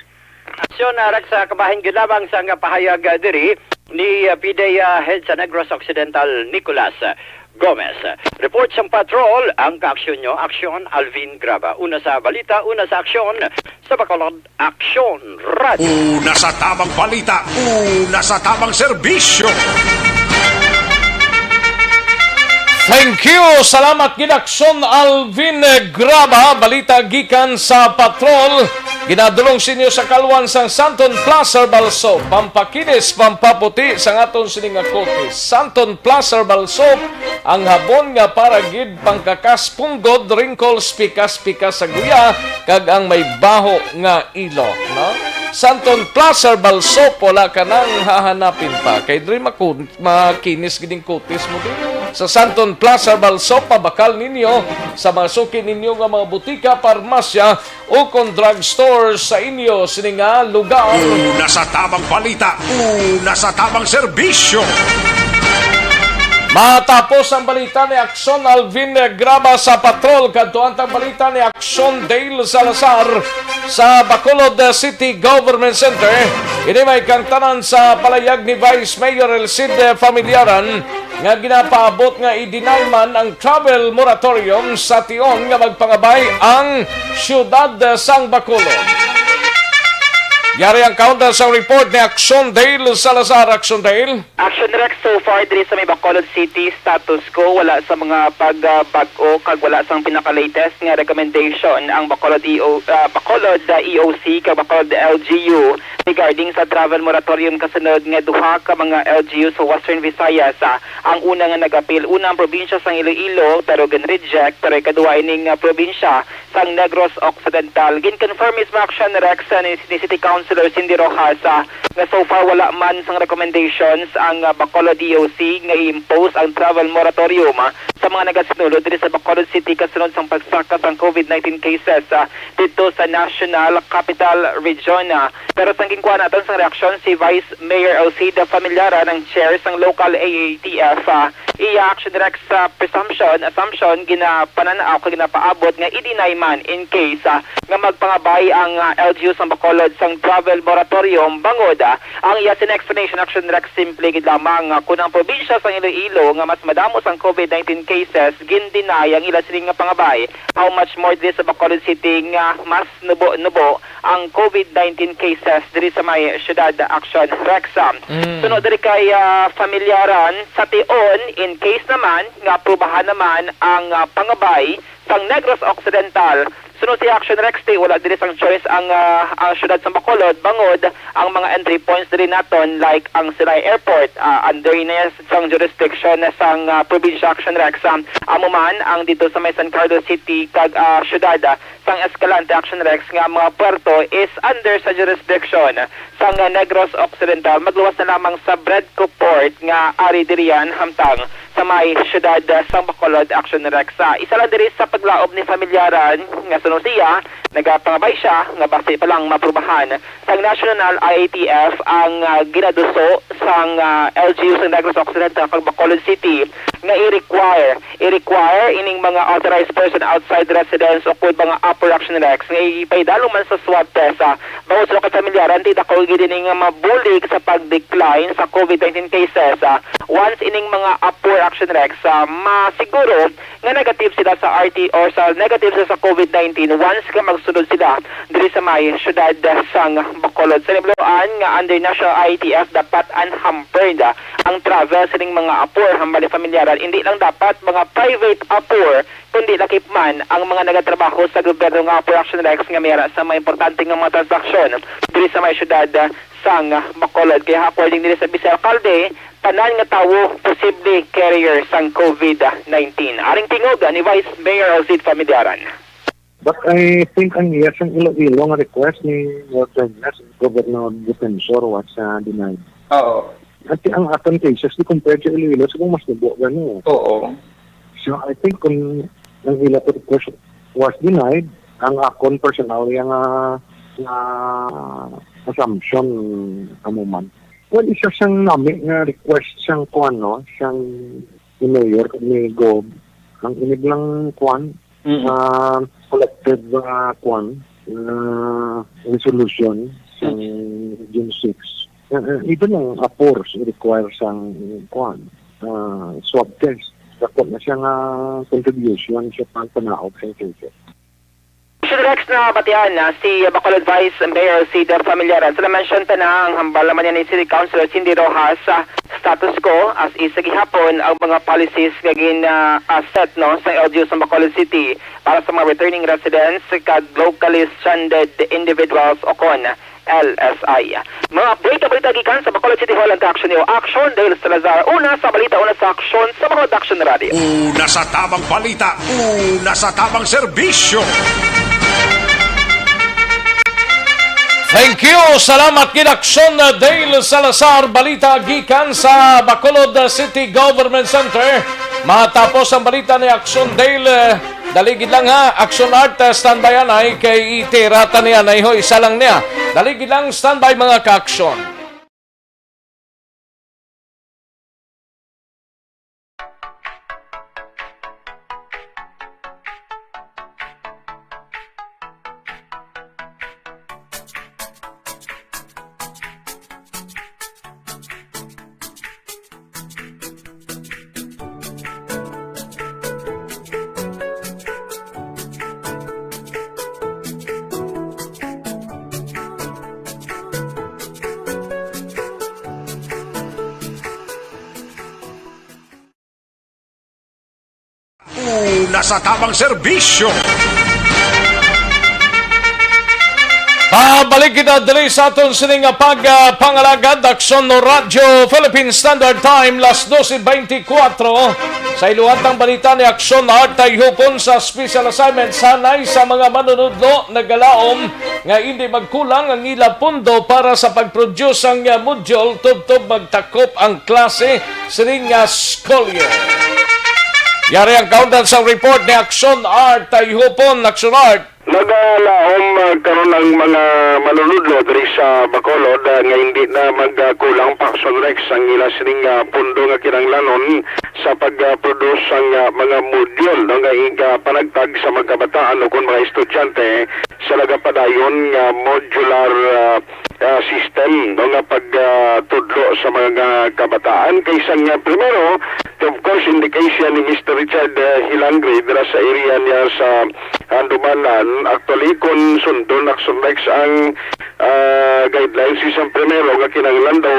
Aksyon na Rex sa kabahin gid lamang sa nga pahayag diri ni PDEA Head sa Negros Occidental Nicolas Gomez. Report sa patrol ang kaaksyon nyo, Aksyon Alvin Graba. Una sa balita, una sa aksyon sa Bacolod Aksyon Radio. Una sa tamang balita, una sa tamang serbisyo. Thank you. Salamat gid Aksyon Alvin Graba. Balita gikan sa patrol. Ginadulong sinyo sa kalwan sang Santon Plaza Balso. Pampakinis, pampaputi sa aton sining kotis. Santon Plaza Balso ang habon nga para gid pangkakas punggod, wrinkles, pikas-pikas sa guya kag ang may baho nga ilo, no? Santon Plaza Balso wala ka nang hahanapin pa kay diri makinis giding kutis mo din. Sa Santon Plaza Balso pabakal ninyo sa masukin ninyo nga mga butika, parmasya o kung drugstore sa inyo sininga lugar. Una sa tamang balita, una sa tamang serbisyo. Matapos ang balita ni Aksyon Alvin Graba sa patrol, kadtuan ang balita ni Aksyon Dale Salazar sa Bacolod City Government Center. Ini may kangtanan sa palayag ni Vice Mayor Elcide Familiaran nga ginapaabot nga i-deny man ang travel moratorium sa tion nga magpangabay ang siyudad sang Bacolod. Yari ang counter sa report ni Aksyon Dale Salazar. Aksyon Dale. Action Rex, so far diri sa may Bacolod City, status quo, wala sa mga pag-bag-o kag wala sang pinaka-latest nga recommendation ang Bacolod EOC kag Bacolod LGU regarding sa travel moratorium kasunod nga duha ka mga LGU sa Western Visayas. Ang una nga nag-appeal, unang probinsya sang Iloilo pero gin-reject, pero ikaduha ining probinsya sang Negros Occidental. Gin-confirm mismo Action Rex ni City Councilor Cindy Rojas nga so far wala man sang recommendations ang Bacolod DOC nga i-impose ang travel moratorium sa mga nagasinulod diri sa Bacolod City kasunod sang pagsaka sang COVID-19 cases dito sa National Capital Region. Pero tangging kuha natin sa reaksyon si Vice Mayor Elcide Familiaran ng chair sang local AATF. I-Action Rex assumption ginapananaw kag ginapaabot nga i-deny man in case nga magpangabay ang LGU sang Bacolod sang travel moratorium bangod ang yasin explanation Action Rex simple gid lamang kung ang probinsya sang Iloilo nga mas madamos ang COVID-19 cases gin-deny ang ila sining nga pangabay, how much more this sa Bacolod City nga mas nubo ang COVID-19 cases diri sa may syudad. Action Rex. Sunod diri kay Familiaran sa tion in case naman nga aprobahan naman ang pangabay sang Negros Occidental. Sunod si Action Rex Day, wala din sang choice ang syudad sa Bacolod, bangod ang mga entry points din naton like ang Silay Airport, under na sang jurisdiction sang probinsya Action Rex. Amuman ang dito sa may San Carlos City kag syudad sang Escalante Action Rex nga mga puerto is under sa jurisdiction sang Negros Occidental. Magluwas na lamang sa Bredco Port nga ari diriyan hamtang sa may syudad sang Bacolod Action Rex. Isa lang diri sa paglaob ni familyaran nga sunod siya, nagapangabay siya nga base pa lang maprubahan sang National IATF ang ginaduso sang LGU sang Negros Occidental kag Bacolod City nga i-require ining mga authorized person outside residence o kung mga upper Action Rex nga ipaidalo man sa swab test. Bawat sa kay familyaran di ako gidining nga mabulig sa pag-decline sa COVID-19 cases. Once ining mga upper Action Rex masiguro nga negative sila sa RT or sa negative sila sa COVID-19 once ka magsunod sila diri sa may syudad sang Bacolod. Sa nibloan nga under National IATF dapat unhampered ang travel sa ning mga upper hambali familyaran. Hindi lang dapat mga private upper kundi lakip man ang mga nagatrabaho sa gobyerno nga upper Action Rex nga mayara sa mga importante nga mga transaksyon diri sa may syudad sang Bacolod. Kaya according diri sa Vice Alcalde, tanan nga tawo posible carrier sang COVID-19. Aring tingog ni Vice Mayor Alcid Famidyaran. But I think ang yes ang Iloilo nga request ni Governor Defensor was denied. Oo. At ang atong cases ni compared sa Iloilo, siguro mas nabuo gano'n. Oo. So I think kung ang Iloilo request was denied, ang akon personally ang assumption amuman. Well, isa siyang nami nga request siyang kuan, no? Siyang ni Mayor, ni Gob. Ang inig lang kuan, collective kuan, resolution sa June 6. Even ang apors require sang kuan, swab test. Dapat na siyang contribution sa pagpanaog sa cases. Rex na batian si Bacolod Vice Mayor Cedar Familyaran. Sa na-mention ta na ang hambal naman yan ni City Councilor Cindy Rojas sa status quo as isa gihapon ang mga policies nga set no sa LGU sa Bacolod City para sa mga returning residents kag locally stranded individuals o kon LSI. Mga update na balita gikan sa Bacolod City Hall and Action New Action Dale Salazar. Una sa balita, una sa aksyon sa mga Action Radio. Una sa tamang balita, una sa tamang serbisyo. Thank you. Salamat kid Action Dale Salazar. Balita gikan sa Bacolod City Government Center. Matapos ang balita ni Action Dale, daligid lang ha. Action Art standby anay kay itirata niya na iho isa lang niya. Daligid lang standby mga ka-action. Una sa tamang serbisyo. Pabalik kita dali sa aton sining pagpangalagad Aksyon no Radyo Philippine Standard Time las 12:24 sa iluhat ng balita ni Aksyon Art ay hupon sa special assignment sanay sa mga manunudlo nagalaom nga hindi magkulang ang ila pundo para sa pag-produce ang module tubtob magtakop ang klase sining school year. Yari ang countdown sa report ni Action Art ay hupon Action Art. Nagalaom karon ang mga manunudlo diri sa Bacolod nga hindi na magkulang pa Action Rex ang ila sining pundo nga kinahanglanon sa pag-produce ang mga module nga panagtag sa mga kabataan o kung mga estudyante sa nagapadayon nga modular system nga pagtudlo sa mga kabataan kaysa nga primero of course in the case ni Mr. Richard Hilangre dira sa area niya sa Handumanan actually kung sundon Action Rex ang guidelines isang primero nga kinahanglan daw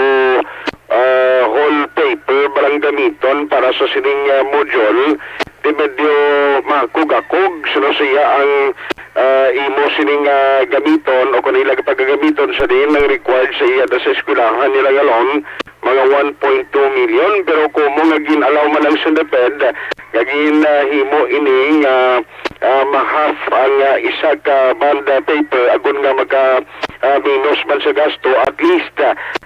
whole paper barang gamiton para sa sining module di medyo makugakog suno siya ang imo sining gamiton o kanila pagagamiton sa din ng required sa iya sa eskwelahan nila galon mga 1.2 million pero kung mo nga ginalaw man ang sundeped gagin himo ining mahaf ang isa ka bond paper agon nga maka minus man sa gasto at least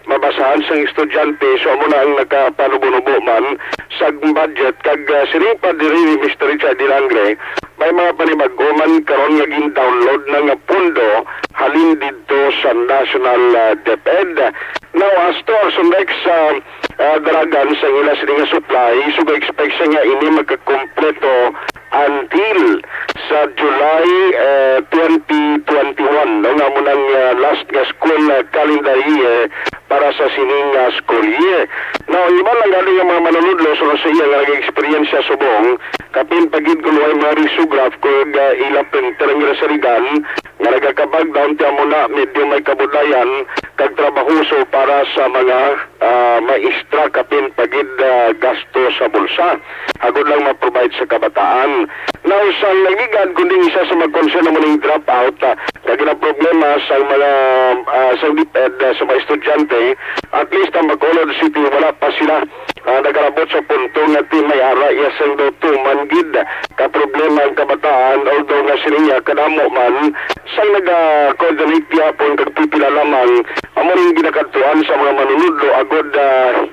mabasahan sang estudyante so amo na ang nakapanubo-nubo man sa budget kag siripad diri ni Mr. Richard Dilangre may mga panibag-uman karon nga gin-download ng pundo halin didto sa National DepEd. Now, as to our next daragan sa ila sining supply, so expect sa nga ini magkakompleto until sa July 2021. No, nga mo nang last nga school calendar year para sa sining school year. Now, iba lang galing ang mga manunudlo so sa iya nga nag-experience sa subong kapin pagid ko ay mga risograph kung ilang printer nga sa rigan nga nagakabag down tiya mo na medyo may kabudayan kag trabahoso para sa mga maestra kapin pagid gasto sa bulsa agud lang ma-provide sa kabataan. Now sa nagigan kundi isa sa mag-concern mo ning drop out kag na problema sa mga sa DepEd sa mga estudyante at least ang Bacolod City wala pa sila nagarabot sa punto nga may ara iyasang do tumanggid ka problema ang kabataan although nga siniya kadamo man sa naga-coordinate yapon kag pipila lamang amo ring ginakadtuan sa mga manunudlo agod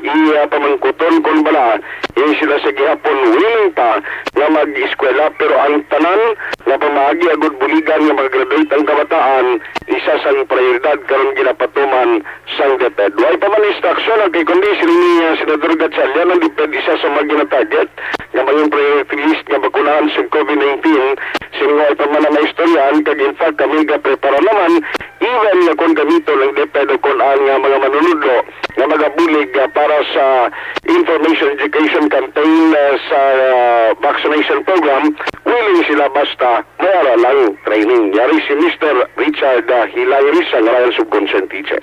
iya pamangkuton kon bala sila sa gihapon willing pa nga mag-eskwela pero ang tanan nga pamagi agod buligan nga mag-graduate ang kabataan isa sang prioridad karon ginapatuman sang DepEd. Way pa man instruction ang kay kundi ni Senador Gatchalian ang DepEd isa sa mga gina-target nga maging priority list nga bakunahan sa COVID-19 sinungoy pa man na istoryan kag in fact kami ga-prepara naman even nga kung gamito ng DepEd o kung ang mga manunudlo nga magabulig para sa information education campaign sa vaccination program willing sila basta mayara lang training. Yari si Mr. Richard Hilangris ang Royal Subconsent Teacher.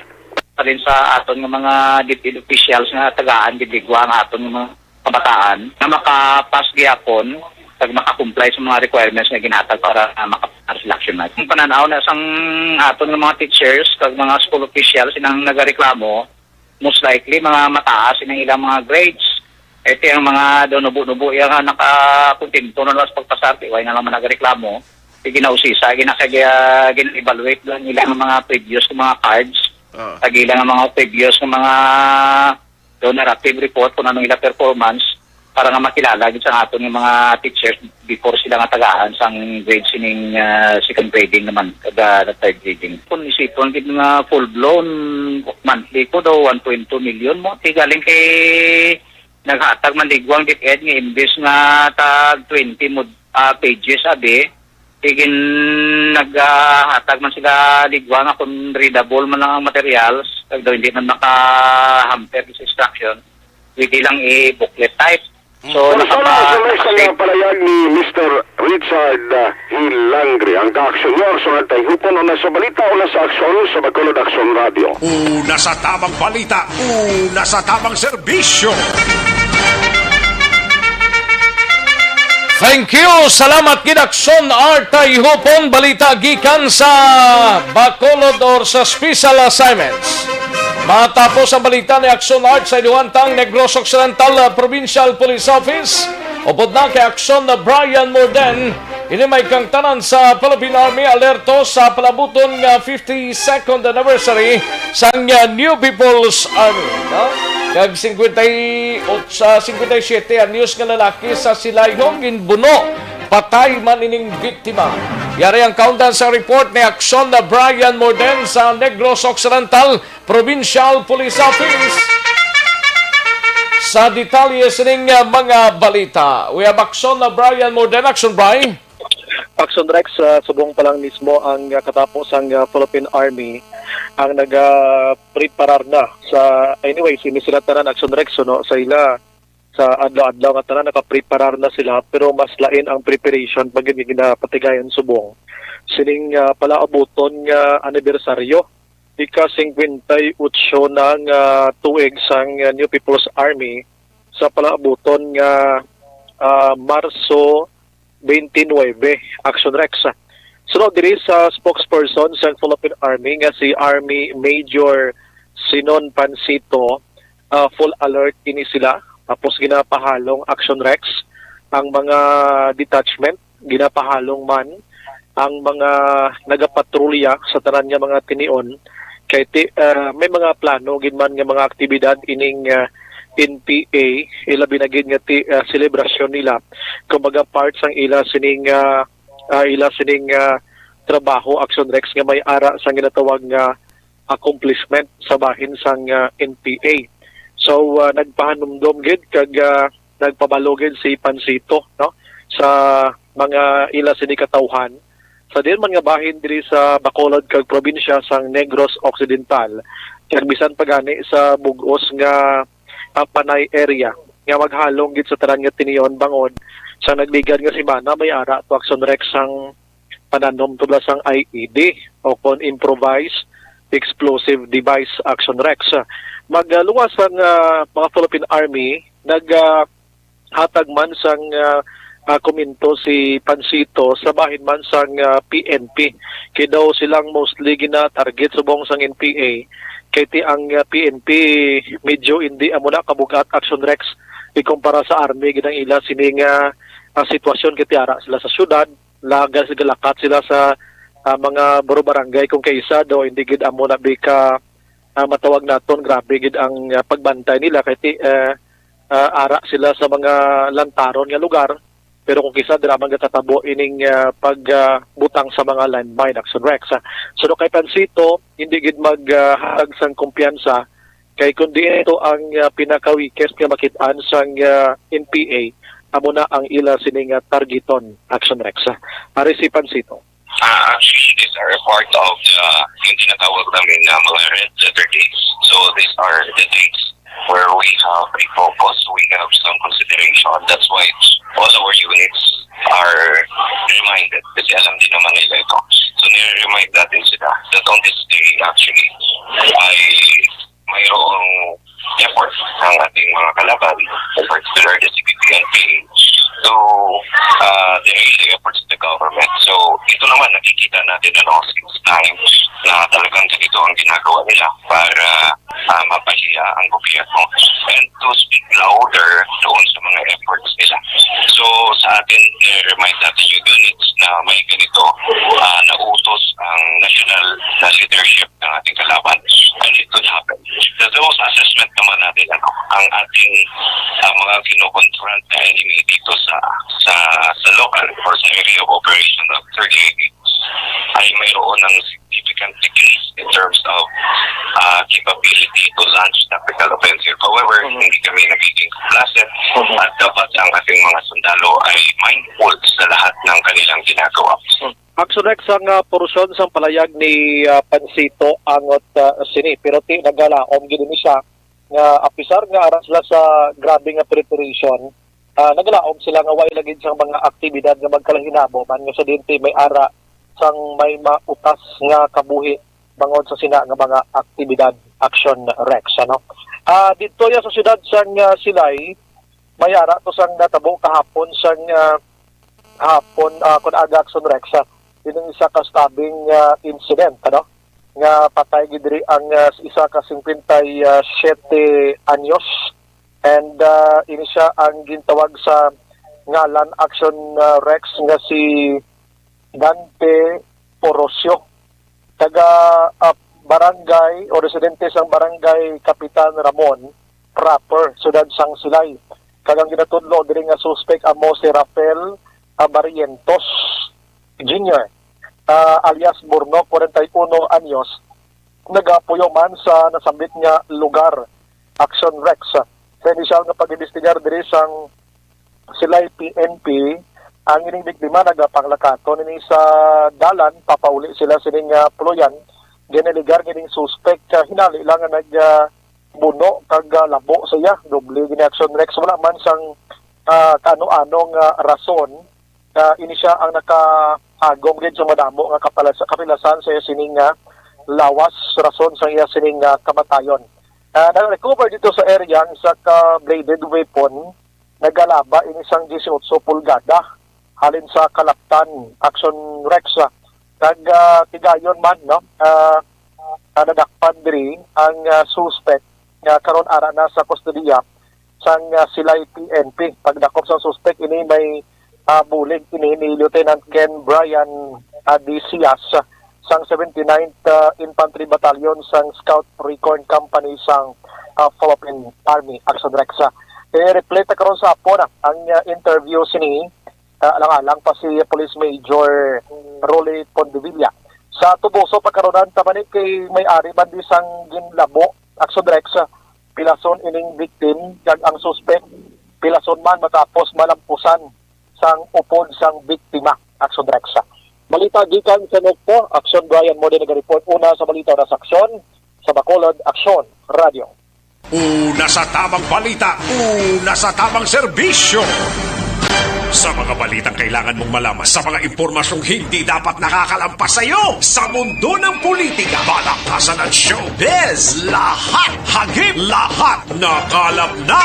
Alin sa aton ng mga DepEd officials nga tagaan gidigwa ang aton ng mga kabataan na makapas gyapon kag makakomply sa mga requirements nga ginhatag para maka-selection na. Kung pananaw na sang aton ng mga teachers kag mga school officials inang nagareklamo most likely mga mataas inang ilang mga grades. Ito yung mga donubo-nubo yung nakakuntinto na sa pagpasarte way na naman nagareklamo. Ginausisa, gina-evaluate lang ilang mga previous mga cards. Tagilang ang mga previous ng mga donor-active report kung anong ilang performance para nga makilala sa aton ng mga teachers before sila nga tagaan sang grade sining second grading naman kada third grading. Kung isipon gid nga full-blown monthly ko daw 1.2 million mo tigaling kay naghatag man ligwang DepEd nga imbes nga tag 20 pages abi tigin naghatag man sila ligwa nga kung readable man lang ang materials kag daw hindi man naka-hamper sa instruction pwede lang i-booklet type so sa palayag ni Mr. Richard Hilangre ang ka-aksyon so natay hupon o nasa balita o nasa aksyon sa Bacolod Aksyon Radio. Una sa tamang balita, una sa tamang serbisyo. Thank you! Salamat Gidakson Artay Hupon balita gikan sa Bacolod or sa Special Assignments. Matapos ang balita ni Action Art sa Iluwantang Negros Occidental Provincial Police Office, upod na kay Action na Brian Morden, ini may kang tanan sa Philippine Army alerto sa palabuton nga 52nd anniversary sa New People's Army. No? Kag 57 ang news nga lalaki sa Silayhong ginbuno patay man ining biktima. Yari ang countdown sa report ni Action na Brian Morden sa Negros Occidental Provincial Police Office. Sa detalye sining mga balita, we have Action na Brian Morden. Action, Brian. Action Rex, subong pa lang mismo ang katapos ang Philippine Army ang nag-preparar na sa anyway sila tanan Action Rex no sa ila sa adlaw-adlaw nga tanan naka-preparar na sila pero mas lain ang preparation pag ginapatigayon subong sining palaabuton nga anibersaryo ika-58 ng tuig sang New People's Army sa palaabuton nga Marso 29, Action Rex. Sunod diri sa spokesperson sa Philippine Army nga si Army Major Sinon Pancito, full alert ini sila. Tapos ginapahalong Action Rex ang mga detachment, ginapahalong man ang mga nagapatrolya sa tanan nga mga tinion kay may mga plano ginman nga mga aktibidad ining NPA ilabi na gid nga selebrasyon nila kumbaga parts ang ila sining trabaho Action Rex nga may ara sa ginatawag nga accomplishment sa bahin sang NPA. So nagpahanumdom gid kag nagpabalo gid si Pancito no sa mga ila sini katawhan sa diin man nga bahin diri sa Bacolod kag probinsya sang Negros Occidental kag bisan pagani sa bugos nga Panay area nga maghalong gid sa tanan nga tiniyon bangod sa nagligan nga semana may ara to Action Rex sang pananom tublas sang IED o kon improvised explosive device Action Rex. Magluwas ang mga Philippine Army naghatag man sang komento si Pancito sa bahin man sang PNP kay daw silang mostly gina-target subong sang NPA kay ti ang PNP medyo hindi amo na kabugat Action Rex ikumpara sa Army ginang ila sining sitwasyon kay tiara sila sa syudad lagas galakat sila sa mga baro barangay kung kaysa daw hindi gid amo na bika matawag naton grabe gid ang pagbantay nila kay ti ara sila sa mga lantaron nga lugar pero kung kisa dira man gatatabo ining pagbutang sa mga landmine Action Rex. So kay Pancito hindi gid maghatag sang kumpiyansa kay kundi ito ang pinaka-weakest nga makit-an sang NPA amo na ang ila sining targeton Action Rex. Ari si Pancito. Actually, these are a part of yung tinatawag namin na mga red letter dates. So these are the dates where we have a focus, we have some consideration. That's why all our units are reminded kasi alam din naman nila ito. So nire-remind natin sila that on this day actually ay mayroong effort ng ating mga kalaban, in particular the CPP-NP, to derail the efforts of the government. So ito naman nakikita natin since time na talagang ito ang ginagawa nila para mapahiya ang gobyerno and to speak louder doon sa mga efforts nila. So sa atin, remind natin yung units na may ganito na utos ang national leadership ng ating kalaban and it could happen. So those assessment naman natin ang ating mga kinoconfront na enemy dito sa local or sa area of operation of 38 ay mayroon ng significant decrease in terms of capability to launch tactical offensive. However, hindi kami nagiging complacent at dapat ang ating mga sundalo ay mindful sa lahat ng kanilang ginagawa. Action Rex ang porusyon sa palayag ni Pancito angot sini pero ti nagalaom gid ni siya nga apisar nga aras sila sa grabe nga preparation nagalaom sila nga way lagid sa mga aktibidad nga magkalahinabo man nga sa dinti may ara sang may mautas nga kabuhi bangod sa sina nga mga aktibidad Action Rex ano dito ya sa syudad sang Silay may ara to sang natabo kahapon sang hapon kun aga Action Rex yung isa ka stabbing incident ano nga patay gid diri ang isa ka 57 anyos and ini siya ang gintawag sa ngalan Action Rex nga si Dante Porosio taga barangay o residente sang barangay Kapitan Ramon proper sudad sang Silay kagang ginatudlo diri nga suspect amo si Rafael Barrientos Jr. Alias Burno 41 anyos nagapuyo man sa nasambit nga lugar Action Rex sa inisyal nga pag-imbestigar diri sang Silay PNP ang ining biktima nagapanglakaton ini sa dalan papauli sila sining puluyan giniligar gining suspect hinali lang nga nagbuno kag labo siya doble gini Action Rex wala man sang kano-anong rason ini siya ang nakaagom gid sa madamo nga kapilasan sa sining lawas rason sa iya sining kamatayon. Na-recover dito sa area ang isa ka bladed weapon nagalaba in isang 18 pulgada halin sa Kalaptan Action Rex kag tigayon man no nadakpan diri ang suspect nga karon ara na sa kustodiya sang silay PNP. Pagdakop sa suspect ini may bulig ini ni Lieutenant Ken Brian Adicias sang 79th Infantry Battalion sang Scout Recon Company sang Philippine Army Action Rex. I-replete karon sa apo na ang interview sini alang-alang pa si Police Major Rolly Pondevilla. Sa tubuso pagkaronan tamani kay may-ari man di sang ginlabo Action Rex pilason ining victim kag ang suspect pilason man matapos malampusan sang upod sang biktima Action Rex. Balita gikan sa Nokpo, Action Brian mo din nag-report una sa balita na saksyon sa Bacolod Action Radio. Una sa tamang balita, una sa tamang serbisyo. Sa mga balitang kailangan mong malaman, sa mga impormasyong hindi dapat nakakalampas sa iyo, sa mundo ng politika, balakasan at showbiz, lahat hagip, lahat nakalap na.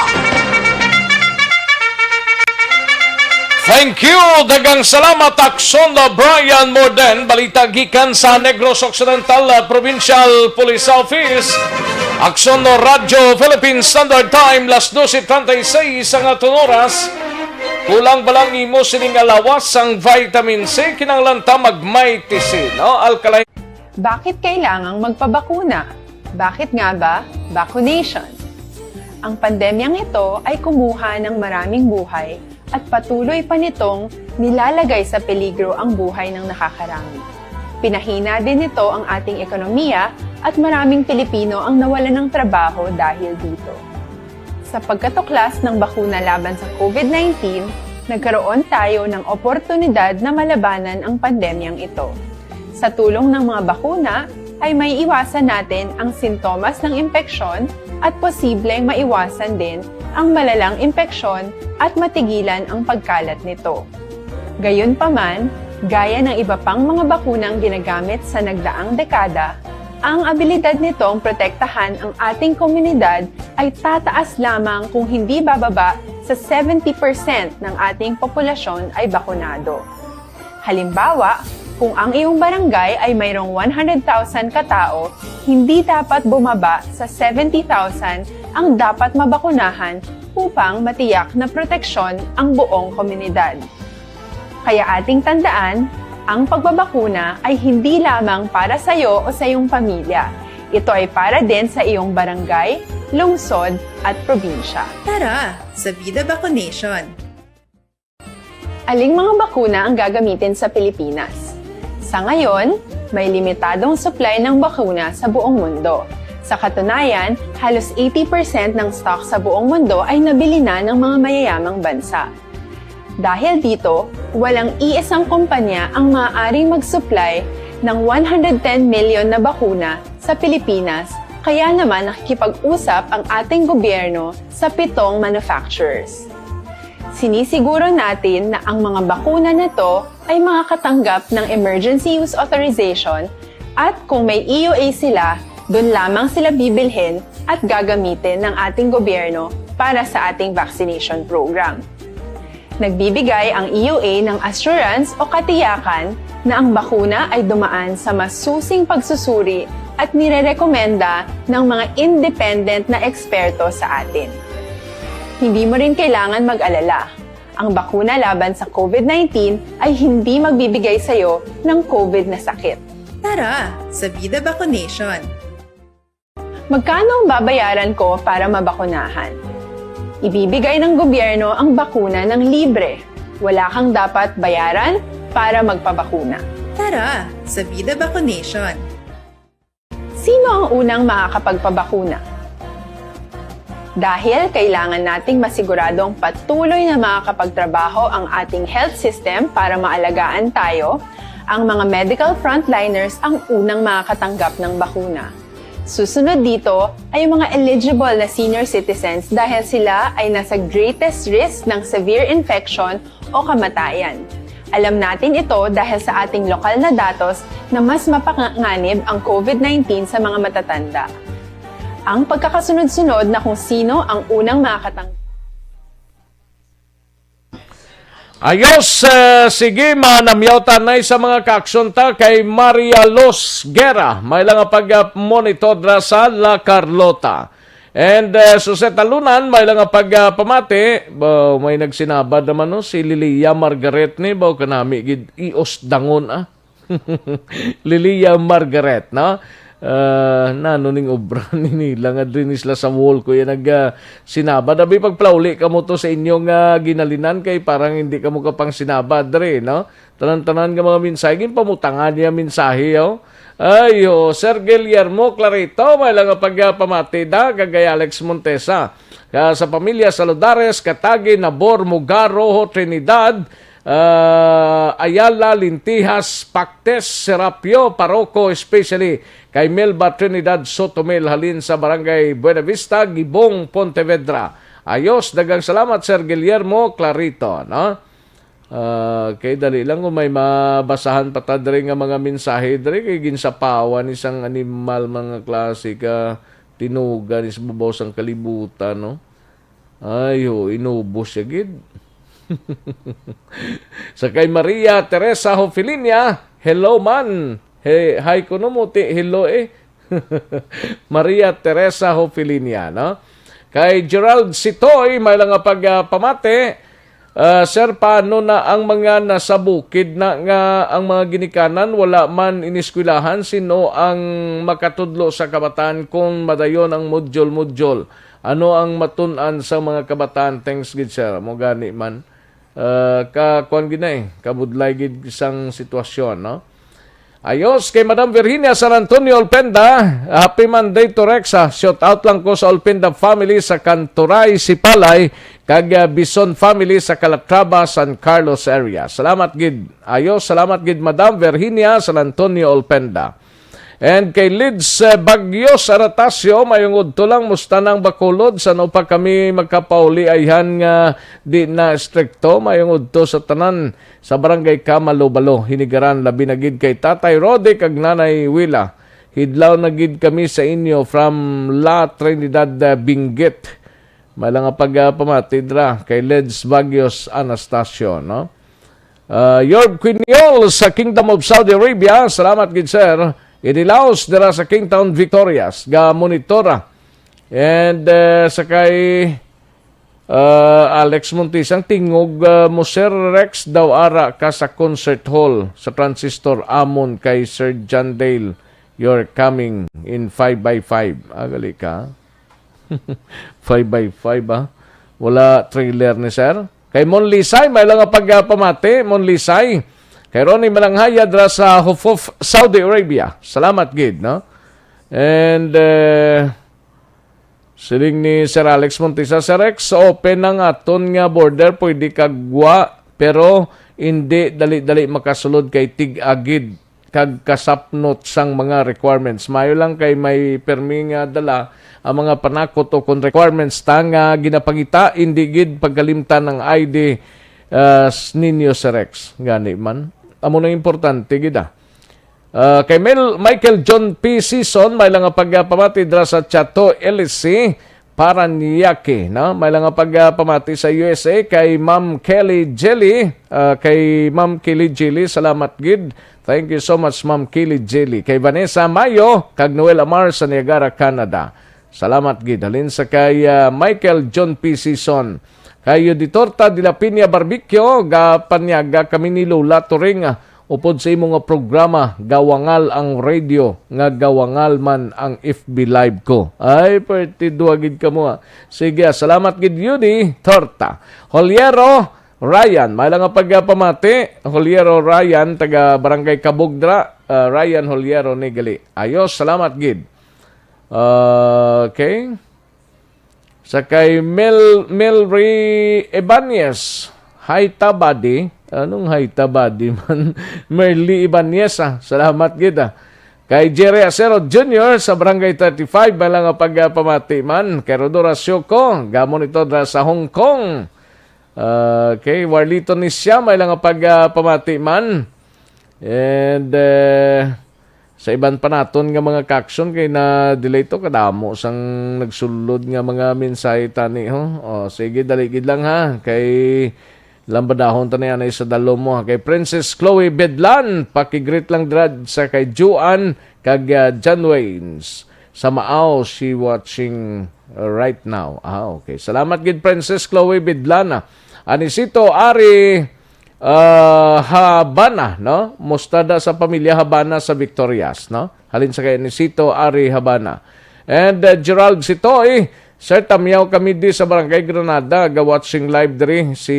Thank you! Dagang salamat, Action Brian Morden. Balita gikan sa Negros Occidental Provincial Police Office. Action Radio Philippine Standard Time, las 12:36 ang atong oras. Kulang balang imo sining alawas ang vitamin C, kinahanglan ta magmay-TC, no? Alkaline. Bakit kailangang magpabakuna? Bakit nga ba? Vaccination. Ang pandemyang ito ay kumuha ng maraming buhay at patuloy pa nitong nilalagay sa peligro ang buhay ng nakakarami. Pinahina din nito ang ating ekonomiya at maraming Pilipino ang nawalan ng trabaho dahil dito. Sa pagkatuklas ng bakuna laban sa COVID-19, nagkaroon tayo ng oportunidad na malabanan ang pandemyang ito. Sa tulong ng mga bakuna, ay may iwasan natin ang sintomas ng impeksyon at posibleng maiwasan din ang malalang impeksyon at matigilan ang pagkalat nito. Gayunpaman, gaya ng iba pang mga bakunang ginagamit sa nagdaang dekada, ang abilidad nitong protektahan ang ating komunidad ay tataas lamang kung hindi bababa sa 70% ng ating populasyon ay bakunado. Halimbawa, kung ang iyong barangay ay mayroong 100,000 katao, hindi dapat bumaba sa 70,000 ang dapat mabakunahan upang matiyak na proteksyon ang buong komunidad. Kaya ating tandaan, ang pagbabakuna ay hindi lamang para sa iyo o sa iyong pamilya. Ito ay para din sa iyong barangay, lungsod at probinsya. Tara, sa Vida Vaccination! Aling mga bakuna ang gagamitin sa Pilipinas? Sa ngayon, may limitadong supply ng bakuna sa buong mundo. Sa katunayan, halos 80% ng stock sa buong mundo ay nabili na ng mga mayayamang bansa. Dahil dito, walang iisang kumpanya ang maaaring mag-supply ng 110 million na bakuna sa Pilipinas, kaya naman nakikipag-usap ang ating gobyerno sa 7 manufacturers. Sinisiguro natin na ang mga bakuna na to ay makakatanggap ng Emergency Use Authorization at kung may EUA sila, doon lamang sila bibilhin at gagamitin ng ating gobyerno para sa ating vaccination program. Nagbibigay ang EUA ng assurance o katiyakan na ang bakuna ay dumaan sa masusing pagsusuri at nirerekomenda ng mga independent na eksperto sa atin. Hindi mo rin kailangan mag-alala. Ang bakuna laban sa COVID-19 ay hindi magbibigay sa iyo ng COVID na sakit. Tara, sa Vida Vaccination! Magkano ang babayaran ko para mabakunahan? Ibibigay ng gobyerno ang bakuna ng libre. Wala kang dapat bayaran para magpabakuna. Tara, sa Vida Vaccination! Sino ang unang makakapagpabakuna? Dahil kailangan nating masiguradong patuloy na makakapagtrabaho ang ating health system para maalagaan tayo, ang mga medical frontliners ang unang makakatanggap ng bakuna. Susunod dito ay yung mga eligible na senior citizens dahil sila ay nasa greatest risk ng severe infection o kamatayan. Alam natin ito dahil sa ating lokal na datos na mas mapanganib ang COVID-19 sa mga matatanda. Ang pagkakasunod-sunod na kung sino ang unang makakatanggap. Ayos, sige, manamyautan na sa mga kaaksyon ta kay Maria Los Guerra. May lang pag-monitor sa La Carlota. And Suset Talunan, may lang pag-pamati. May nagsinabad naman no, si Lilia Margaret ni. Baw kanami, gid ios dangon Lilia Margaret, no? Nanuning obra nila nga din isla sa wall ko yan sinabad. Abi pagplauli ka mo to sa inyong ginalinan kay parang hindi ka mo kapang sinabad rin, no? Tanan-tanan nga mga mensahe, pamutangan niya mensahe, oh. Ayo, Sir Guillermo Clarito, may lang pagpamati da, kagay Alex Montesa. Sa pamilya Saludares, Katagi, Nabor, Mugar, Rojo, Trinidad, Ayala, Lintihas, Pactes, Serapio, Paroco, especially kay Melba Trinidad Sotomel halin sa Barangay Buena Vista, Gibong, Pontevedra. Ayos, dagang salamat Sir Guillermo Clarito, no? Kay dali lang kung may mabasahan pa ta diri nga mga mensahe diri kay ginsapawan isang animal mga klase ka tinugan is babaw sang kalibutan, no? Ayo, inubos siya gid. Sa kay Maria Teresa Hofilinia, hello man. Hey, hi kuno mo ti hello Maria Teresa Hofilinia, no? Kay Gerald Sitoy, may lang pagpamati. Sir, paano na ang mga nasa bukid na nga ang mga ginikanan wala man iniskwelahan, sino ang makatudlo sa kabataan kung madayon ang module? Ano ang matun-an sa mga kabataan? Thanks gid sir. Mo gani man. Kuan gid kabudlay gid isang sitwasyon, no? Ayos, kay Madam Virginia San Antonio Olpenda, happy Monday to Rex. Shout out lang ko sa Olpenda family sa Canturay, Sipalay, kag Bison family sa Calatrava, San Carlos area. Salamat gid. Ayos, salamat gid Madam Virginia San Antonio Olpenda. And kay Lids Bagyos Aratasio, mayong udto lang musta nang Bacolod sa no pa kami magkapauli ayhan nga di na strikto, mayong udto sa tanan sa barangay Kamalobalo, hinigaran labi na gid kay Tatay Rode kag Nanay Wila. Hidlaw na gid kami sa inyo from La Trinidad Benguet. May lang pagpamati dra kay Lids Bagyos Anastasio, no? Yorb Quiniol sa Kingdom of Saudi Arabia, salamat gid sir. Inilaos dira sa Kingtown Victorias ga monitora. And sakay Alex Montisang tingog mo Sir Rex daw ara ka sa concert hall sa Transistor Amon kay Sir John Dale. You're coming in 5x5. Agali ka. 5x5 Wala trailer ni sir. Kay Mon Lisay may lang pagpamati Mon Lisay. Kay Ronnie Malanghaya dra sa Hufuf, Saudi Arabia. Salamat gid, no? And siling ni Sir Alex Montisa, Sir Rex, open ang aton nga border, pwede kagwa, pero hindi dali-dali makasulod kay tig-agid kag kasapnot sang mga requirements. Mayo lang kay may permi nga dala ang mga panakot o kung requirements ta nga ginapangita, hindi gid pagkalimtan ng ID ninyo, Sir Rex. Gani man. Amo na importante gida. Kay Michael John P. Season, may lang pagpamati dra sa Chateau LC Paranaque, no? May lang pagpamati sa USA kay Ma'am Kelly Jelly, kay Ma'am Kelly Jelly, salamat gid. Thank you so much Ma'am Kelly Jelly. Kay Vanessa Mayo, kag Noel Amar sa Niagara, Canada. Salamat gid. Halin sa kay Michael John P. Season. Kayo di Torta de la Piña Barbecue, panyaga kami ni Lola Turing, upod sa imong nga programa, gawangal ang radio, nga gawangal man ang FB Live ko. Ay, pertiduagid ka mo. Sige, salamat gid Yudi Torta. Holiero Ryan, may lang pagpamati. Holiero Ryan, taga Barangay Kabugdra. Ryan Holiero Nigali. Ayos, salamat gid. Okay. Sa kay Melry Ibanez, Hi Tabadi. Anong Hi Tabadi man? Merly Ibanez, salamat gid. Kay Jerry Acero Jr. sa Barangay 35, malang pagpamati man. Kay Rodora Syoko, gamon ito sa Hong Kong. Kay Warlito Nisya, may lang pagpamati man. And sa iban pa naton nga mga kaksyon kay na delay to kadamo sang nagsulod nga mga mensahe tani ho. O sige daligid lang ha kay Lambadahon ta na yan sa dalo mo. Kay Princess Chloe Bedlan, pakigreet lang drad sa kay Juan kag John Waynes. Sa Maaw, she watching right now. Okay. Salamat gid Princess Chloe Bedlan. Anisito Ari Habana, no? Mustada sa pamilya Habana sa Victorias, no? Halin sa kay Anisito Ari Habana. And Gerald Sitoy, Sir, tamyaw kami di sa Barangay Granada, ga-watching live diri si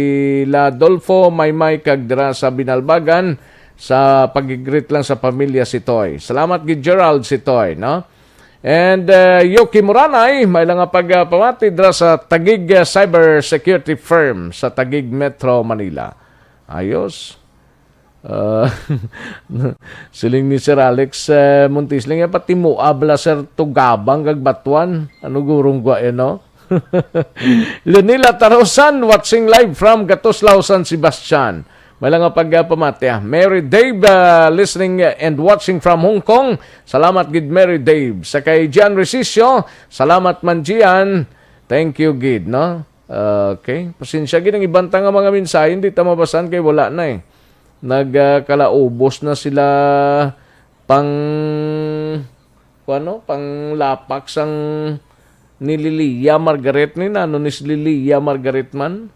Ladolfo Maymay kag dira sa Binalbagan sa pagigreet lang sa pamilya si Toy. Salamat gid Gerald si Toy, no? And Yoki Muranay, may lang pagpamati dira sa Tagig Cyber Security Firm sa Tagig Metro Manila. Ayos. Siling ni Sir Alex Montisling pati mo abla Sir Tugabang kag Batuan ano gurong gwa no. Lenila Tarosan watching live from Gatuslao San Sebastian. May lang pagpamati. Mary Dave listening and watching from Hong Kong. Salamat gid Mary Dave. Sa kay Gian Resisio, salamat man Gian. Thank you gid no. Okay, pasensya gid ang ibang nga mga mensahe hindi ta mabasan kay wala na eh. Nagkalaubos na sila pang lapak sang ni Lilia Margaret ni nano ni Lilia Margaret man.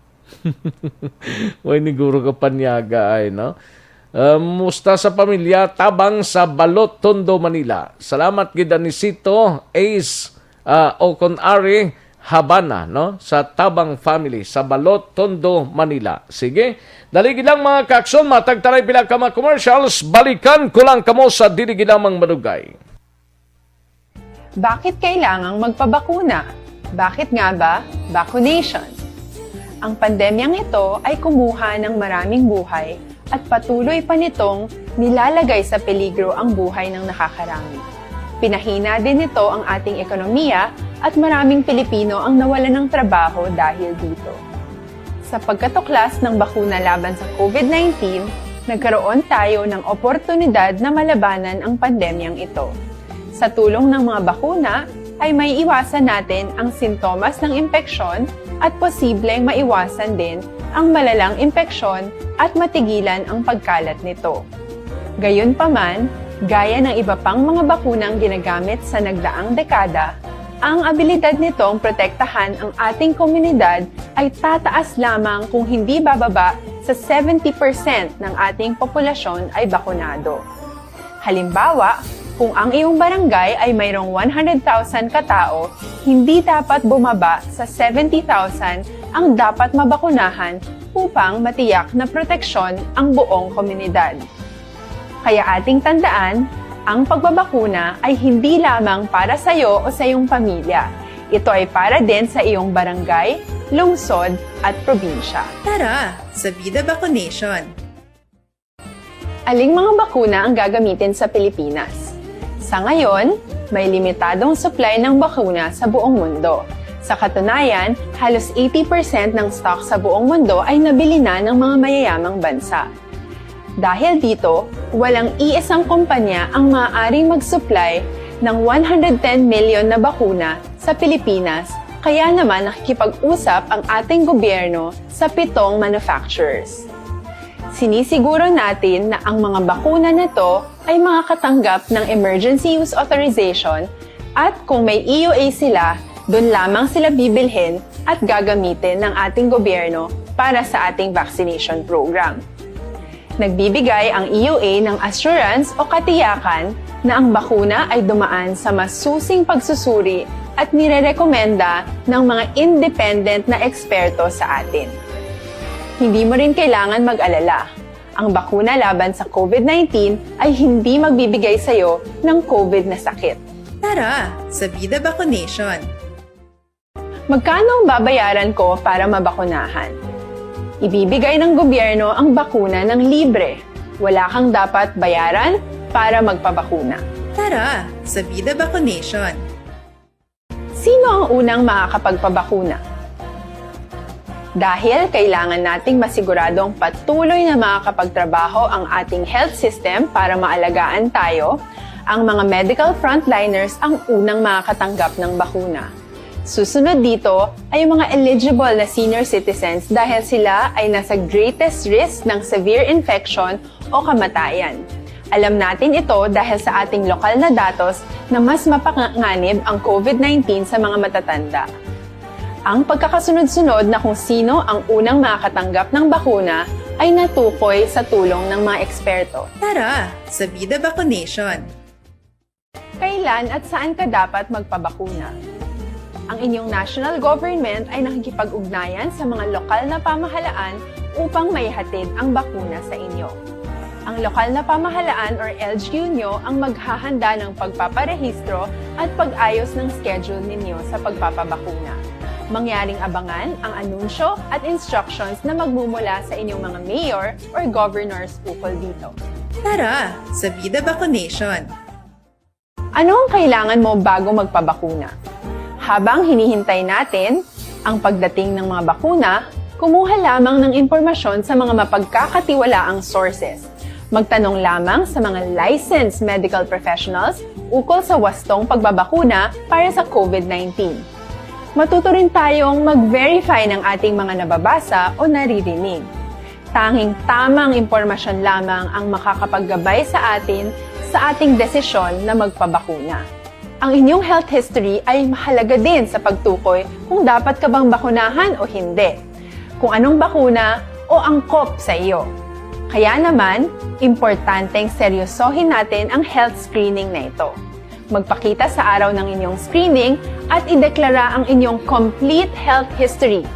Way ni guro ka panyaga ay no. Musta sa pamilya Tabang sa Balot Tondo Manila. Salamat gid ni Sito Ace Oconari Habana, no? Sa Tabang family, sa Balot, Tondo, Manila. Sige, daligi lang mga kakson, matagtaray pila ka mga commercials, balikan ko lang kamo sa diligi lamang madugay. Bakit kailangang magpabakuna? Bakit nga ba? Vaccination. Ang pandemyang ito ay kumuha ng maraming buhay at patuloy pa nitong nilalagay sa peligro ang buhay ng nakakarami. Pinahina din nito ang ating ekonomiya at maraming Pilipino ang nawalan ng trabaho dahil dito. Sa pagkatuklas ng bakuna laban sa COVID-19, nagkaroon tayo ng oportunidad na malabanan ang pandemyang ito. Sa tulong ng mga bakuna, ay may iwasan natin ang sintomas ng impeksyon at posibleng maiwasan din ang malalang impeksyon at matigilan ang pagkalat nito. Gayunpaman, gaya ng iba pang mga bakunang ginagamit sa nagdaang dekada, ang abilidad nitong protektahan ang ating komunidad ay tataas lamang kung hindi bababa sa 70% ng ating populasyon ay bakunado. Halimbawa, kung ang iyong barangay ay mayroong 100,000 katao, hindi dapat bumaba sa 70,000 ang dapat mabakunahan upang matiyak na proteksyon ang buong komunidad. Kaya ating tandaan, ang pagbabakuna ay hindi lamang para sa iyo o sa iyong pamilya. Ito ay para din sa iyong barangay, lungsod at probinsya. Tara, sa Vida Vaccination! Aling mga bakuna ang gagamitin sa Pilipinas? Sa ngayon, may limitadong supply ng bakuna sa buong mundo. Sa katunayan, halos 80% ng stock sa buong mundo ay nabili na ng mga mayayamang bansa. Dahil dito, walang iisang kumpanya ang maaaring mag-supply ng 110 million na bakuna sa Pilipinas, kaya naman nakikipag-usap ang ating gobyerno sa 7 manufacturers. Sinisiguro natin na ang mga bakuna na ito ay makakatanggap ng Emergency Use Authorization at kung may EUA sila, doon lamang sila bibilhin at gagamitin ng ating gobyerno para sa ating vaccination program. Nagbibigay ang EUA ng assurance o katiyakan na ang bakuna ay dumaan sa masusing pagsusuri at nirerekomenda ng mga independent na eksperto sa atin. Hindi mo rin kailangan mag-alala. Ang bakuna laban sa COVID-19 ay hindi magbibigay sa iyo ng COVID na sakit. Tara, sa Vida Vaccination! Magkano ang babayaran ko para mabakunahan? Ibibigay ng gobyerno ang bakuna ng libre. Wala kang dapat bayaran para magpabakuna. Tara, sa Vida Vaccination! Sino ang unang makakapagpabakuna? Dahil kailangan nating masiguradong patuloy na makakapagtrabaho ang ating health system para maalagaan tayo, ang mga medical frontliners ang unang makakatanggap ng bakuna. Susunod dito ay yung mga eligible na senior citizens dahil sila ay nasa greatest risk ng severe infection o kamatayan. Alam natin ito dahil sa ating lokal na datos na mas mapanganib ang COVID-19 sa mga matatanda. Ang pagkakasunod-sunod na kung sino ang unang makakatanggap ng bakuna ay natukoy sa tulong ng mga eksperto. Tara, sa Vida Vaccination! Kailan at saan ka dapat magpabakuna? Ang inyong national government ay nakikipag-ugnayan sa mga lokal na pamahalaan upang maihatid ang bakuna sa inyo. Ang lokal na pamahalaan or LGU nyo ang maghahanda ng pagpaparehistro at pag-ayos ng schedule ninyo sa pagpapabakuna. Mangyaring abangan ang anunsyo at instructions na magmumula sa inyong mga mayor or governors ukol dito. Tara, sa Vida Vaccination! Ano ang kailangan mo bago magpabakuna? Habang hinihintay natin ang pagdating ng mga bakuna, kumuha lamang ng impormasyon sa mga mapagkakatiwalaang sources. Magtanong lamang sa mga licensed medical professionals ukol sa wastong pagbabakuna para sa COVID-19. Matuto rin tayong mag-verify ng ating mga nababasa o naririnig. Tanging tamang impormasyon lamang ang makakapaggabay sa ating desisyon na magpabakuna. Ang inyong health history ay mahalaga din sa pagtukoy kung dapat ka bang bakunahan o hindi, kung anong bakuna o angkop sa iyo. Kaya naman, importanteng seryosohin natin ang health screening na ito. Magpakita sa araw ng inyong screening at ideklara ang inyong complete health history,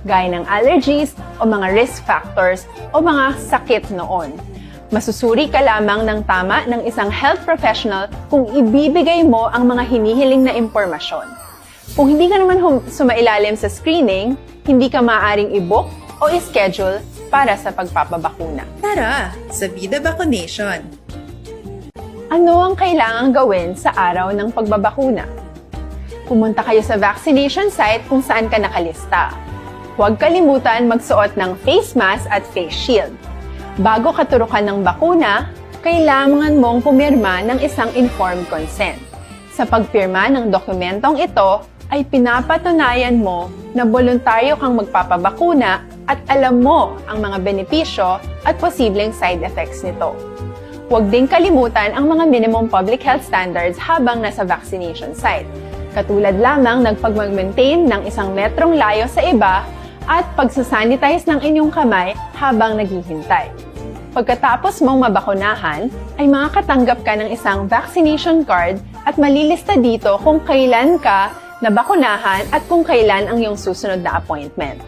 gaya ng allergies o mga risk factors o mga sakit noon. Masusuri ka lamang ng tama ng isang health professional kung ibibigay mo ang mga hinihiling na impormasyon. Kung hindi ka naman sumailalim sa screening, hindi ka maaaring i-book o i-schedule para sa pagpapabakuna. Tara, sa Vida Vaccination! Ano ang kailangang gawin sa araw ng pagbabakuna? Pumunta kayo sa vaccination site kung saan ka nakalista. Huwag kalimutan magsuot ng face mask at face shield. Bago katurukan ng bakuna, kailangan mong pumirma ng isang informed consent. Sa pagpirma ng dokumentong ito, ay pinapatunayan mo na voluntaryo kang magpapabakuna at alam mo ang mga benepisyo at posibleng side effects nito. Huwag din kalimutan ang mga minimum public health standards habang nasa vaccination site. Katulad lamang ng pag-maintain ng 1 metrong layo sa iba at pagsasanitize ng inyong kamay habang naghihintay. Pagkatapos mong mabakunahan, ay makakatanggap ka ng isang vaccination card at malilista dito kung kailan ka nabakunahan at kung kailan ang iyong susunod na appointment.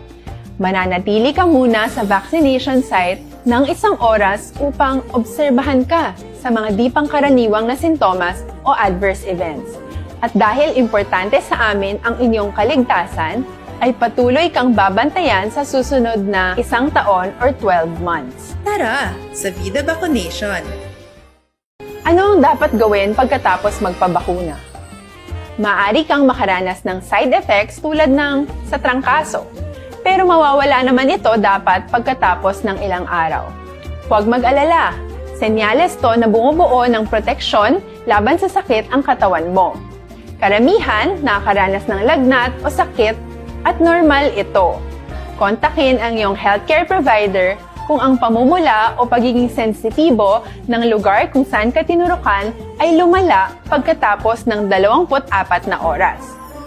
Mananatili ka muna sa vaccination site ng 1 oras upang obserbahan ka sa mga di pangkaraniwang na sintomas o adverse events. At dahil importante sa amin ang inyong kaligtasan, ay patuloy kang babantayan sa susunod na 1 taon or 12 months. Tara, sa Vida Vaccination! Ano ang dapat gawin pagkatapos magpabakuna? Maaari kang makaranas ng side effects tulad ng sa trangkaso, pero mawawala naman ito dapat pagkatapos ng ilang araw. Huwag mag-alala, senyales to na bumubuo ng proteksyon laban sa sakit ang katawan mo. Karamihan nakakaranas ng lagnat o sakit at normal ito. Kontakin ang iyong healthcare provider kung ang pamumula o pagiging sensitibo ng lugar kung saan ka tinurukan ay lumala pagkatapos ng 24 na oras.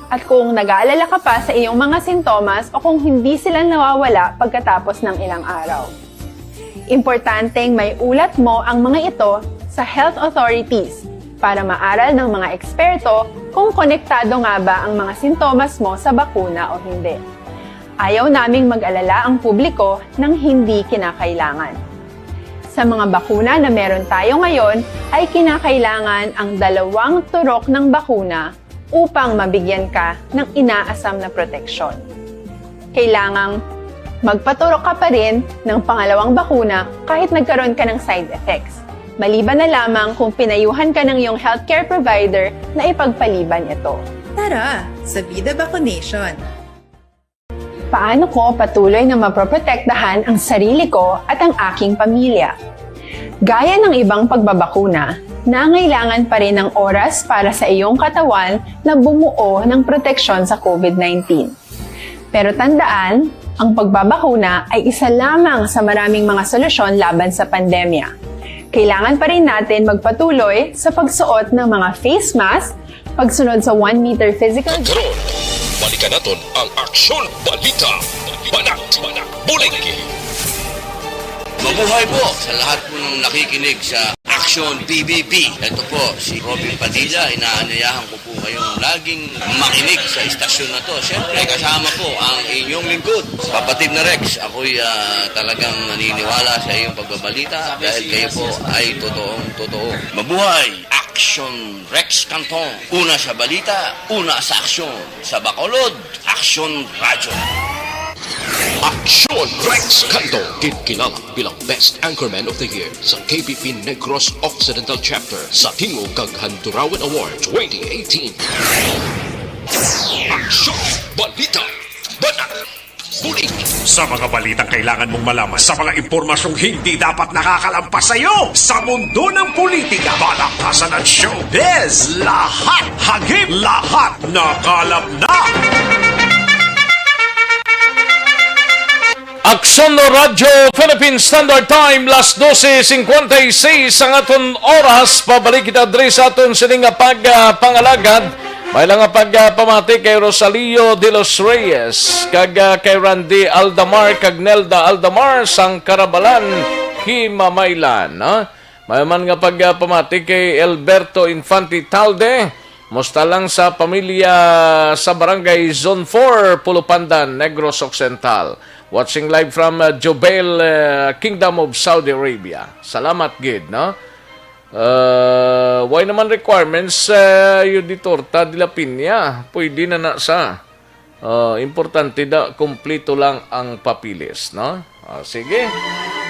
At kung nag-aalala ka pa sa iyong mga sintomas o kung hindi sila nawawala pagkatapos ng ilang araw. Importanteng may ulat mo ang mga ito sa health authorities para maaral ng mga eksperto kung konektado nga ba ang mga sintomas mo sa bakuna o hindi. Ayaw naming mag-alala ang publiko ng hindi kinakailangan. Sa mga bakuna na meron tayo ngayon, ay kinakailangan ang 2 turok ng bakuna upang mabigyan ka ng inaasam na proteksyon. Kailangang magpaturok ka pa rin ng pangalawang bakuna kahit nagkaroon ka ng side effects. Maliban na lamang kung pinayuhan ka ng iyong healthcare provider na ipagpaliban ito. Tara, sa Vida Vaccination! Paano ko patuloy na maproprotektahan ang sarili ko at ang aking pamilya? Gaya ng ibang pagbabakuna, nangailangan pa rin ng oras para sa iyong katawan na bumuo ng proteksyon sa COVID-19. Pero tandaan, ang pagbabakuna ay isa lamang sa maraming mga solusyon laban sa pandemya. Kailangan pa rin natin magpatuloy sa pagsuot ng mga face mask, pagsunod sa 1 meter physical Karon, balikan natin ang Aksyon Balita. Banak, bulig. Mabuhay po sa lahat po ng nakikinig sa Action PBB. Ito po, si Robin Padilla. Inaanyayahan ko po kayong laging makinig sa istasyon na to. Siyempre, kasama po ang inyong lingkod. Kapatid na Rex, ako'y talagang naniniwala sa iyong pagbabalita dahil kayo po ay totoo. Mabuhay! Action Rex Canton. Una sa balita, una sa aksyon. Sa Bacolod, Action Radyo. Aksyon Rex Canto, kinikilala bilang Best Anchorman of the Year sa KPP Negros Occidental Chapter sa Tingog kag Handurawan Award 2018. Aksyon Balita. Banak. Bulig. Sa mga balitang kailangan mong malaman, sa mga impormasyong hindi dapat nakakalampas sa iyo, sa mundo ng politika, balakasan at showbiz, lahat hagip, lahat nakalap na. Aksyon Radyo Philippine Standard Time, las 12:56 ang aton oras. Pabalik kita diri sa aton sining pagpangalagad. May lang pagpamati kay Rosalio de los Reyes, kag kay Randy Aldamar, kag Nelda Aldamar, sang Karabalan, Himamaylan. May man nga pagpamati kay Alberto Infante Talde, musta lang sa pamilya sa Barangay Zone 4, Pulupandan, Negros Occidental. Watching live from Jubail, Kingdom of Saudi Arabia. Salamat, gid, no? Why naman requirements yun di torta de la piña? Pwede na sa. Importante da, kumplito lang ang papilis, no? Sige.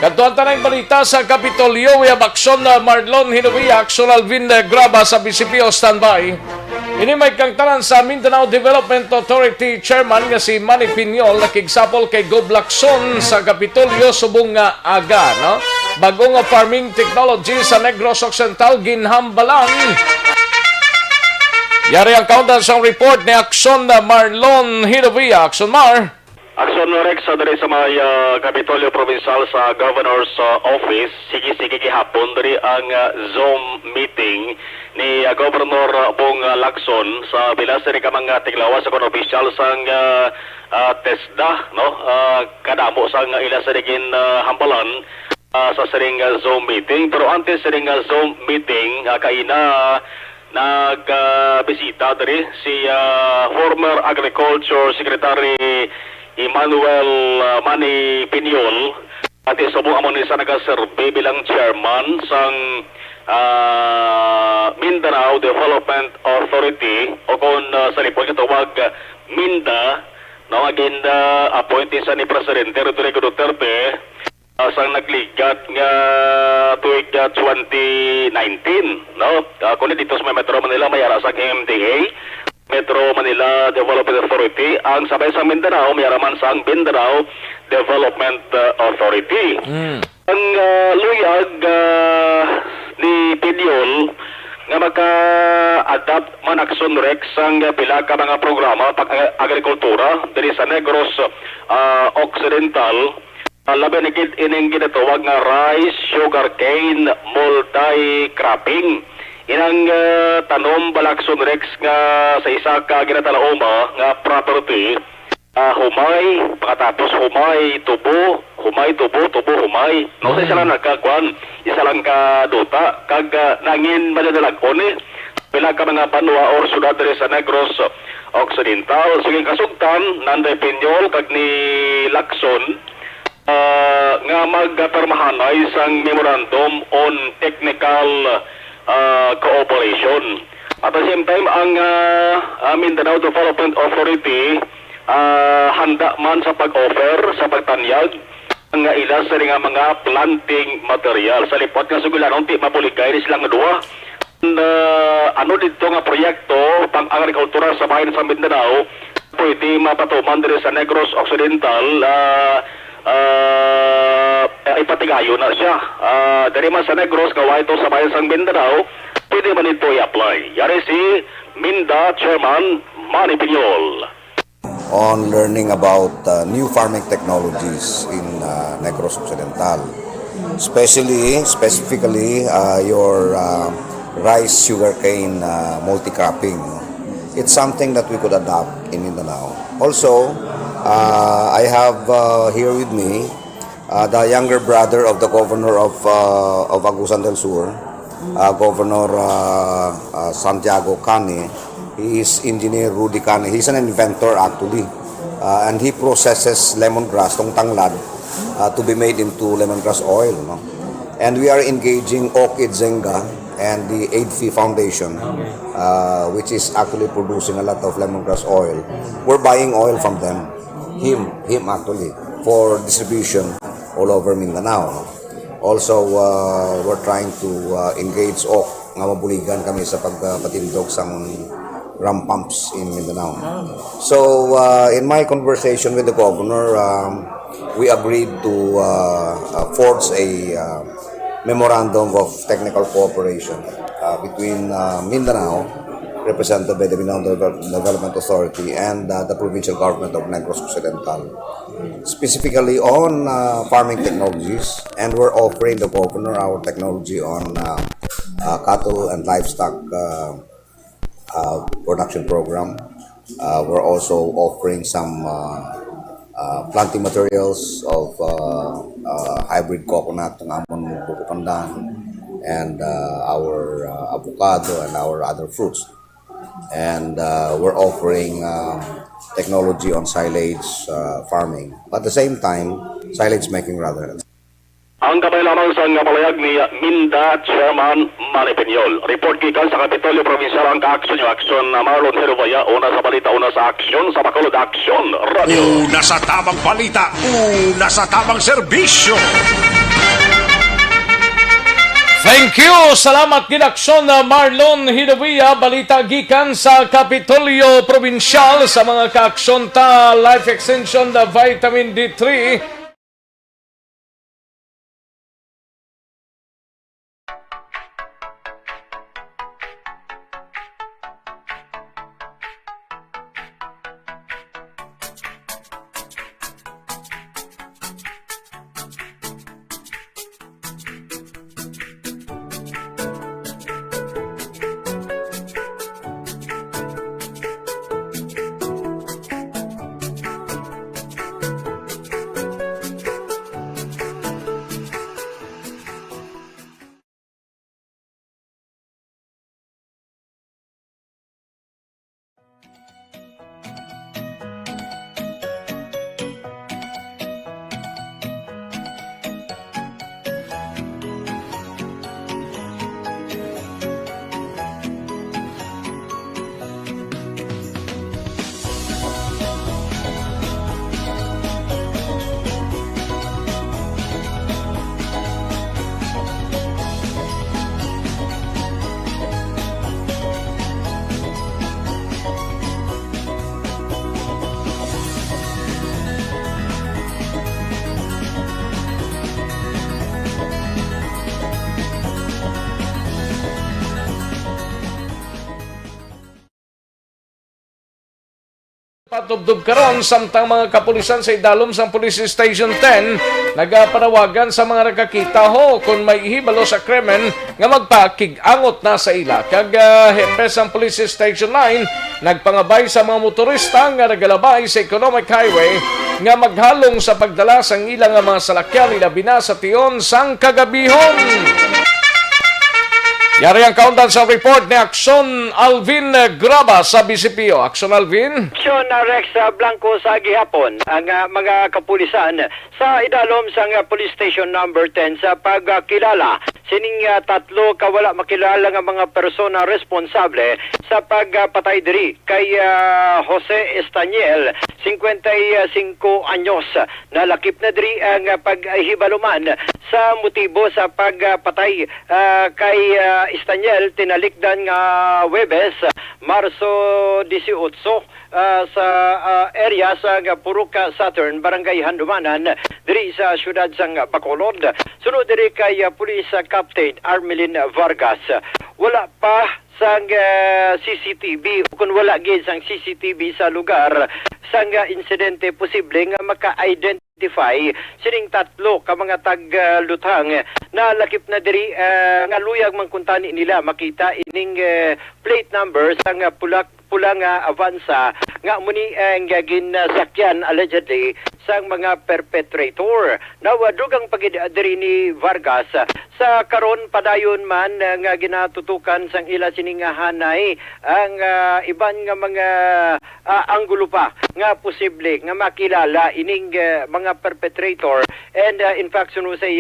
Kantuan tanang balita sa Kapitolyo, Aksyon Marlon Hinovia, Aksyon Alvin Graba sa BCPO standby. Ini may kangtanan sa Mindanao Development Authority Chairman nga si Manny Piñol nakigsapol kay Gob Lacson sa Kapitolyo subong nga aga, no? Bagong farming technology sa Negros Occidental ginhambalan. Yari ang countdown sa report ni Aksyon Marlon Hinovia. Aksyon Mar. Aksyon Rex dari sa may Kapitolyo Provincial sa Governor's Office, sige gihapon dari ang Zoom meeting ni Governor Bong Lacson sa bilas ni ka mga tiglawas sa official sang TESDA, no? Kadamo sang ila sa digin hambalan sa siring Zoom meeting. Pero antes siring Zoom meeting kaina nagbisita dari si former Agriculture Secretary Emmanuel Manny Piñol at isubong amon isa nagaserbe bilang chairman sang Mindanao Development Authority o kung sa lipon katawag MINDA na agenda appointee sa ni Presidente Rodrigo Duterte sang nagligat nga tuig 2019, no? Kundi dito sa Metro Manila mayara sa MDA Metro Manila Development Authority, ang sabay sa Mindanao, mayaraman sa Mindanao Development Authority. Ang luyag ni Piñol nga maka-adapt man Aksyon Rex ang pila ka mga programa pag-agrikultura diri sa Negros Occidental. Labi na ining ginatawag nga rice, sugarcane, multi-cropping. Inang tanom Aksyon Rex nga sa isa ka ginatalaoma nga property, humay, pagkatapos humay, tubo, humay. No, sa isa lang nagkakuan, isa lang ka duta, kag nangin madadalagon pila ka mga banwa or syudad sa Negros Occidental. Sige kasugtan, Nanday Piñol kag ni Lacson, nga magpermahanay sang Memorandum on Technical Cooperation. At the same time, ang Mindanao Development Authority handa man sa pag-offer, sa pagtanyag ang ila sa mga planting material. Sa lipot nga sugulan, unti mabuligay ni silang duwa. Ano dito nga proyekto pang-agrikultura sa bayan sa Mindanao, pwede mapatuman din sa Negros Occidental ipatigayo na siya. Dari man sa Negros, gawa ito sa bayan sang Mindanao, pwede man ito i-apply. Yari si Minda Chairman Manny Piñol. On learning about new farming technologies in Negros Occidental, specifically your rice sugarcane multi-cropping. It's something that we could adopt in Mindanao. Also, I have here with me the younger brother of the governor of Agusan del Sur, Governor Santiago Cane. He is Engineer Rudy Cane. He's an inventor actually, and he processes lemongrass, tong tanglad, to be made into lemongrass oil. No? And we are engaging Oak Idzenga and the AIDFI Foundation, which is actually producing a lot of lemongrass oil. We're buying oil from them, him actually, for distribution all over Mindanao. Also, we're trying to engage Oak, nga mabuligan kami sa pagpatindog sa ram pumps in Mindanao. So, in my conversation with the governor, we agreed to forge a memorandum of technical cooperation between Mindanao, represented by the Mindanao Development Authority, and the provincial government of Negros Occidental, specifically on farming technologies, and we're offering the governor our technology on cattle and livestock production program. We're also offering some planting materials of hybrid coconut, ng amon bukupandan, and our avocado and our other fruits. And we're offering technology on silage farming. At the same time, silage making rather. Ang kamay lamang sa nga palayag ni Minda Chairman Manny Piñol. Report gikan sa Kapitolyo Provincial ang ka-aksyon yung aksyon na Marlon Herubaya. Una sa balita, una sa aksyon sa Bacolod Action Radio. Una sa tamang balita, una sa tamang serbisyo. Thank you! Salamat ginaksyon na Marlon Hidawia. Balita gikan sa Kapitolyo Provincial sa mga kaaksyon ta Life Extension na Vitamin D3. Patubdob karon samtang mga kapulisan sa idalom sang Police Station 10 nagapanawagan sa mga nakakita ho kung may ihibalo sa krimen nga magpakig-angot na sa ila. Kag hepe sang Police Station 9 nagpangabay sa mga motorista nga nagalabay sa economic highway nga maghalong sa pagdala sang ilang mga salakyan ilabi na sa tiyon sang kagabihon. Yari ang kaundan sa report ni Akson Alvin Graba sa BCPO. Akson Alvin? Akson Rex Blanco sa gihapon ang mga kapulisan sa idalom sa Police Station number 10 sa pagkilala sining tatlo kawala makilala nga mga persona responsable sa pagpatay diri kay Jose Estaniel 55 anyos. Nalakip na diri ang paghibaluman sa motibo sa pagpatay kay Estaniel tinalikdan nga Webes, Marso 18 sa area sa Purok Saturn, Barangay Handumanan, diri sa siyudad sang Bacolod. Sunod diri kay Police Captain Armelin Vargas. Wala pa sang CCTV kung wala gid sang CCTV sa lugar sang insidente posible nga maka-identify sining tatlo ka mga taglutang na lakip na diri nga luyag man kuntani nila makita ining plate number sang pulang Avanza nga muni ang ginasakyan allegedly sang mga perpetrator. Nawadugang pagidiri ni Vargas sa karon padayon man nga ginatutukan sang ila siningahanay ang iban nga mga anggulo pa nga posible nga makilala ining mga perpetrator, and in fact suno sa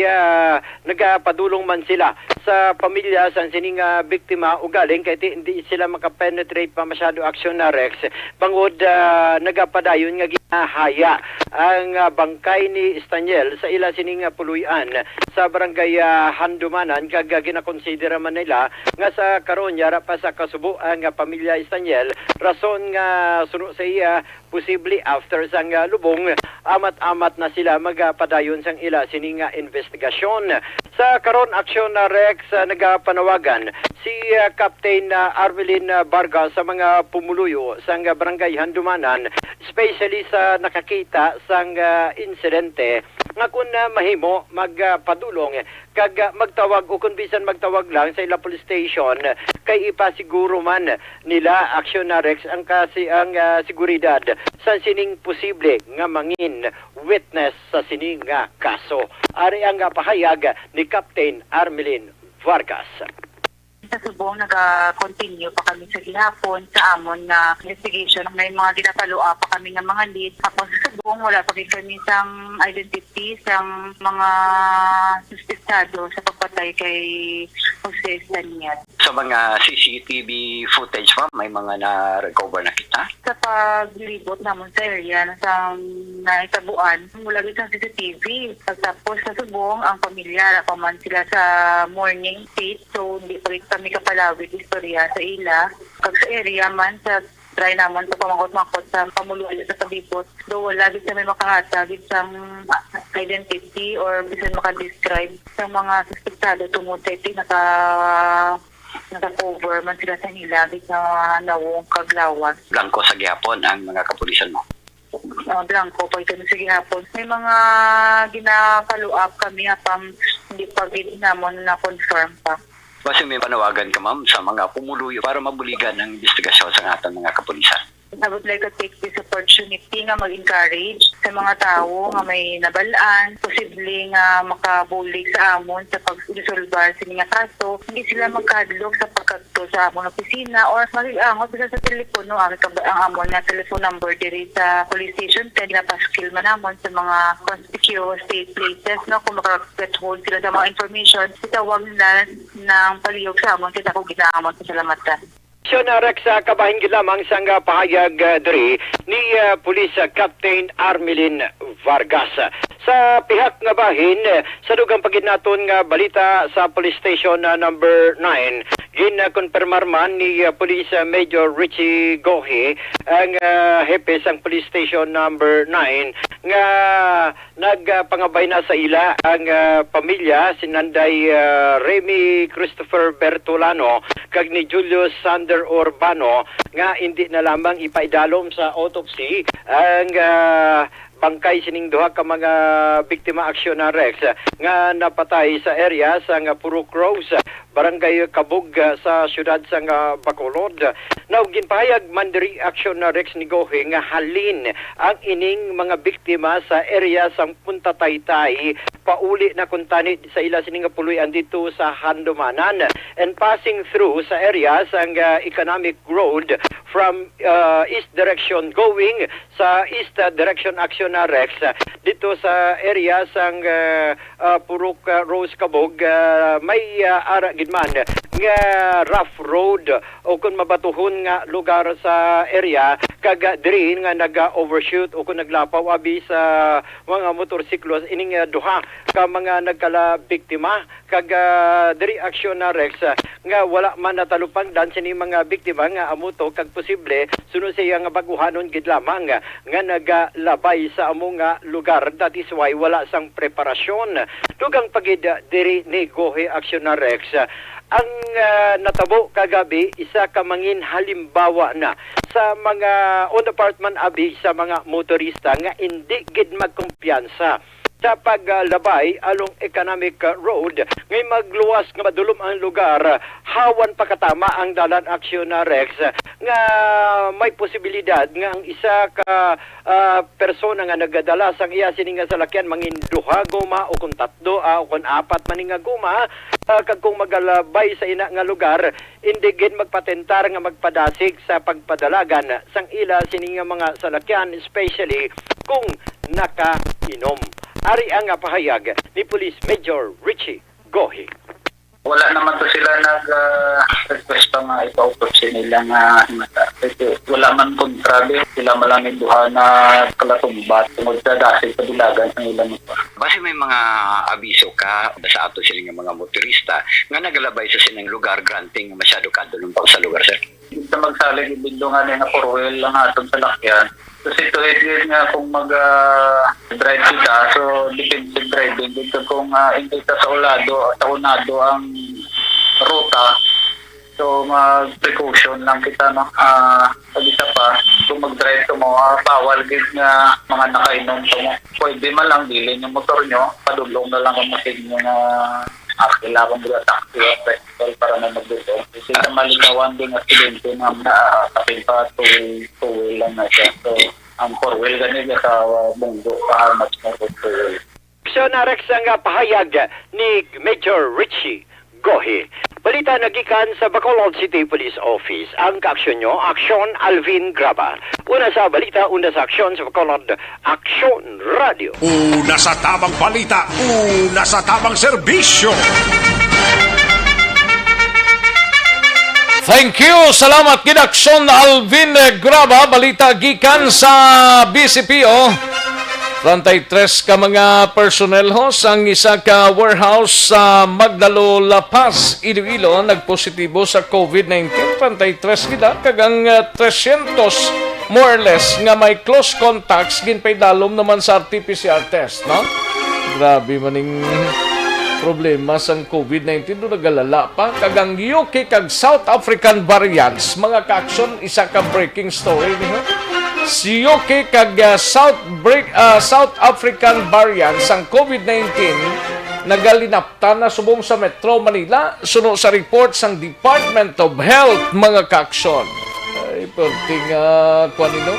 nagapadulong man sila sa pamilya sa sining biktima ugaling kay hindi sila makapenetrate pa masyado aksyon na Rex bangod nagapadayon nga ginahaya ang bangkay ni Estaniel sa ila sining puluyan sa barangay Handumanan kag ginakonsidera man nila nga sa karon yara pa sa kasubo ang pamilya Estaniel rason nga suno sa iya posible after sang lubong amat-amat na sila magpadayon sang ila sining investigasyon. Sa karon aksyon na Rex nagapanawagan si Captain Armelin Vargas sa mga pumuluyo sang barangay Handumanan, especially sa nakakita sang insidente nga kung mahimo magpadulong kag magtawag o kung bisan magtawag lang sa ila police station kay ipasiguro man nila aksyon na Rex ang seguridad sa sining posible nga mangin witness sa sining kaso. Ari ang pahayag ni Captain Armelin Vargas. Sa subong, nag-continue pa kami sa gihapon sa amon na investigation. May mga ginapalo pa kami ng mga lead. Tapos sa subong, wala pa rin kami sang identity sang mga suspectado sa pagpatay kay Jose Estaniel. Sa mga CCTV footage, ma'am, may mga na-recover na kita? Sa paglibot naman sa area sa naitabuan, mula rin sa CCTV. Tapos sa subong, ang pamilya, paman sila sa morning state. So, hindi pa rin kami kapalawid istorya sa ila. Kag sa area man, sa try naman sa pamangot-makot sa pamuluan sa tabibot. Though wala din may makahatag sa identity or bisan makadescribe sa mga suspektado tungod sa ito naka-cover man sila sa nila sa nawong kaglawan. Blanco sa gihapon ang mga kapulisan mo? Blanco po ito sa gihapon. May mga ginapalo up kami apang hindi pa ginamon na confirm pa. Basta may panawagan ka, ma'am, sa mga pumuluyo para mabuligan ang investigasyon sa ating mga kapulisan. I would like to take this opportunity nga mag-encourage sa mga tao nga may nabalaan, posible nga makabulig sa amon sa pag-resolvar sa mga kaso, hindi sila magkadlok sa pagkagto sa amon opisina or mag-angot sila sa telepono. Ang amon na telephone number diri sa police station, kaya ginapaskill man amon sa mga conspicuous state places, no? Kung makaget hold sila sa mga information, itawag nila ng palihog sa amon, kita ko ginaamon sa salamatan. Rex kabahin lamang sang pahayag diri ni Police Captain Armelin Vargas. Sa pihak nga bahin, sa dugang paginaton nga balita sa police station number 9, ginakonfirmar man ni Police Major Richie Gohi, ang hepe sang police station number 9, nga nagpangabay na sa ila ang pamilya sinanday Remy Christopher Bertolano kag ni Julius Sander Urbano nga hindi na lamang ipaidalom sa autopsy ang bangkay sining duha ka mga biktima aksyon na Rex nga napatay sa area sa Purok Rose, Barangay Kabug sa siyudad sa Bacolod. Now, ginpahayag man diri aksyon na Rex ni Gohe nga halin ang ining mga biktima sa area sa Punta Taytay pauli na kuntani sa ila sining puluyan dito sa Handumanan and passing through sa area sa economic road from east direction going sa east direction aksyon na Rex dito sa area sang Purok Rose Kabog may ara gidman nga rough road o kung mabatuhon nga lugar sa area kag diri nga naga-overshoot o kung naglapaw abi sa mga motorsiklos ining duha ka mga nagkala biktima kag diri aksyon na Rex nga wala man natalupangdan sini mga biktima nga amuto kag posible sunod siya nga baguhanon gid lamang nga nagalabay sa among lugar. That is why wala sang preparasyon dugang pagid diri ni Gohe Aksyon na Rex. Ang natabo kagabi isa ka mangin halimbawa na sa mga on the part man abi sa mga motorista nga hindi gid magkumpiyansa sa paglabay along economic road ngay magluwas nga madulom ang lugar hawan pakatama ang dalan aksyon na Rex nga may posibilidad nga ang isa ka persona nga nagadala sang iya sini nga salakyan mangin duha guma o kun tatlo o kun apat maning nga guma kag kung magalabay sa ina nga lugar hindi gid magpatentar nga magpadasig sa pagpadalagan sang ila sini nga mga salakyan especially kung nakainom. Ari ang pahayag ni Police Major Richie Gohi. Wala naman to sila nag-request pa nga ipa-autopsy nila nga mata. Kasi wala man kontrabe, sila malamig duha na kalatumbat, tungod sa dasig sa bilagan ng ilang ito. Base may mga abiso ka sa ato sila nga mga motorista nga nagalabay sa sinang lugar granting nga masyado kadulong pa sa lugar, sir. Hindi sa magsalig ibindungan nga porwel lang atong salakyan. So situation nga kung mag-drive kita, so defensive driving, dito kung hindi ka sa unado ang ruta, so mag-precaution lang kita, no? Pag isa pa, kung mag-drive ka mo, bawal gid nga mga nakainom ka mo. Pwede man lang bilhin yung motor nyo, padulong na lang ang masin nyo na kailangan nila taxi o festival para na magdito. Kasi sa malinawan din aksidente na nakapin pa, two-wheel lang na siya. So, ang four-wheel ganito sa bunggo, pahamas na four-wheel. So, Rex ang pahayag ni Major Richie Gohi. Balita nagikan sa Bacolod City Police Office. Ang kaaksyon nyo, Aksyon Alvin Graba. Una sa balita, una sa aksyon sa Bacolod, Aksyon Radio. Una sa tamang balita, una sa tamang serbisyo. Thank you. Salamat Aksyon Alvin Graba. Balita gikan sa BCPO. 33 ka mga personnel ho sang isa ka warehouse sa Magdalo La Paz, Iloilo nagpositibo sa COVID-19. 33 kita kagang 300 more or less nga may close contacts ginpaydalom naman sa RT-PCR test, no? Grabe maning problema sang COVID-19 do nagalala pa kagang UK kag South African variants mga kaaksyon isa ka breaking story niyo. Si UK kag South African variant sang COVID-19 nagalinapta na subong sa Metro Manila suno sa report sang Department of Health mga kaaksyon. Ay perting kwanino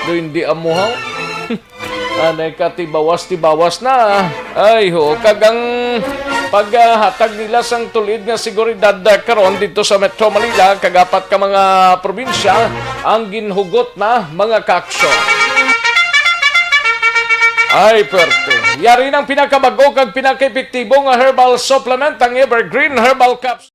do hindi amuhaw. Anay ka tibawas na. Ay ho kagang paghatag nila sang tulid nga seguridad karon dito sa Metro Manila kagapat ka mga probinsya ang ginhugot na mga kaaksyon. Ay perte. Yari ng pinakabago kag pinaka-epektibo nga herbal supplement ang Evergreen Herbal Capsule.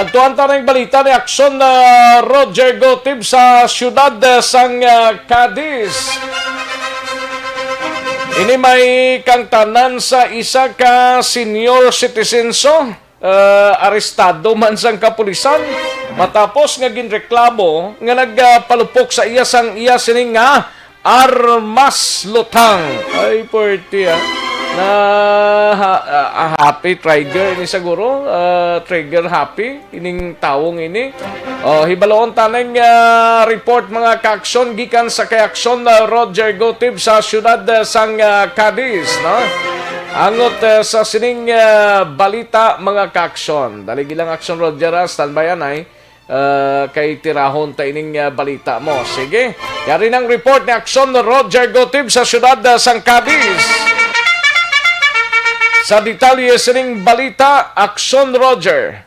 Kantuan ta ng balita ni Aksyon Roger Gotib sa siyudad sang Cadiz. Ini may kang tanan sa isa ka senior citizen arestado man sang kapulisan matapos nga ginreklamo nga nagpalupok sa iya sang iya sining nga armas lutang. Ay, porti na happy trigger ini siguro, trigger happy ining tawong ini. Hibaloon taneng report mga kaaksyon gikan sa kay Aksyon Roger Gotib sa siyudad sang Cadiz, no? Angot sa sining balita mga kaaksyon. Dali gilang Aksyon Roger, standby anay. Kay tirahon ta ining balita mo. Sige, yari ng report ni Aksyon Roger Gotib sa siyudad sang Cadiz. Sa detalye sining balita, Aksyon Roger.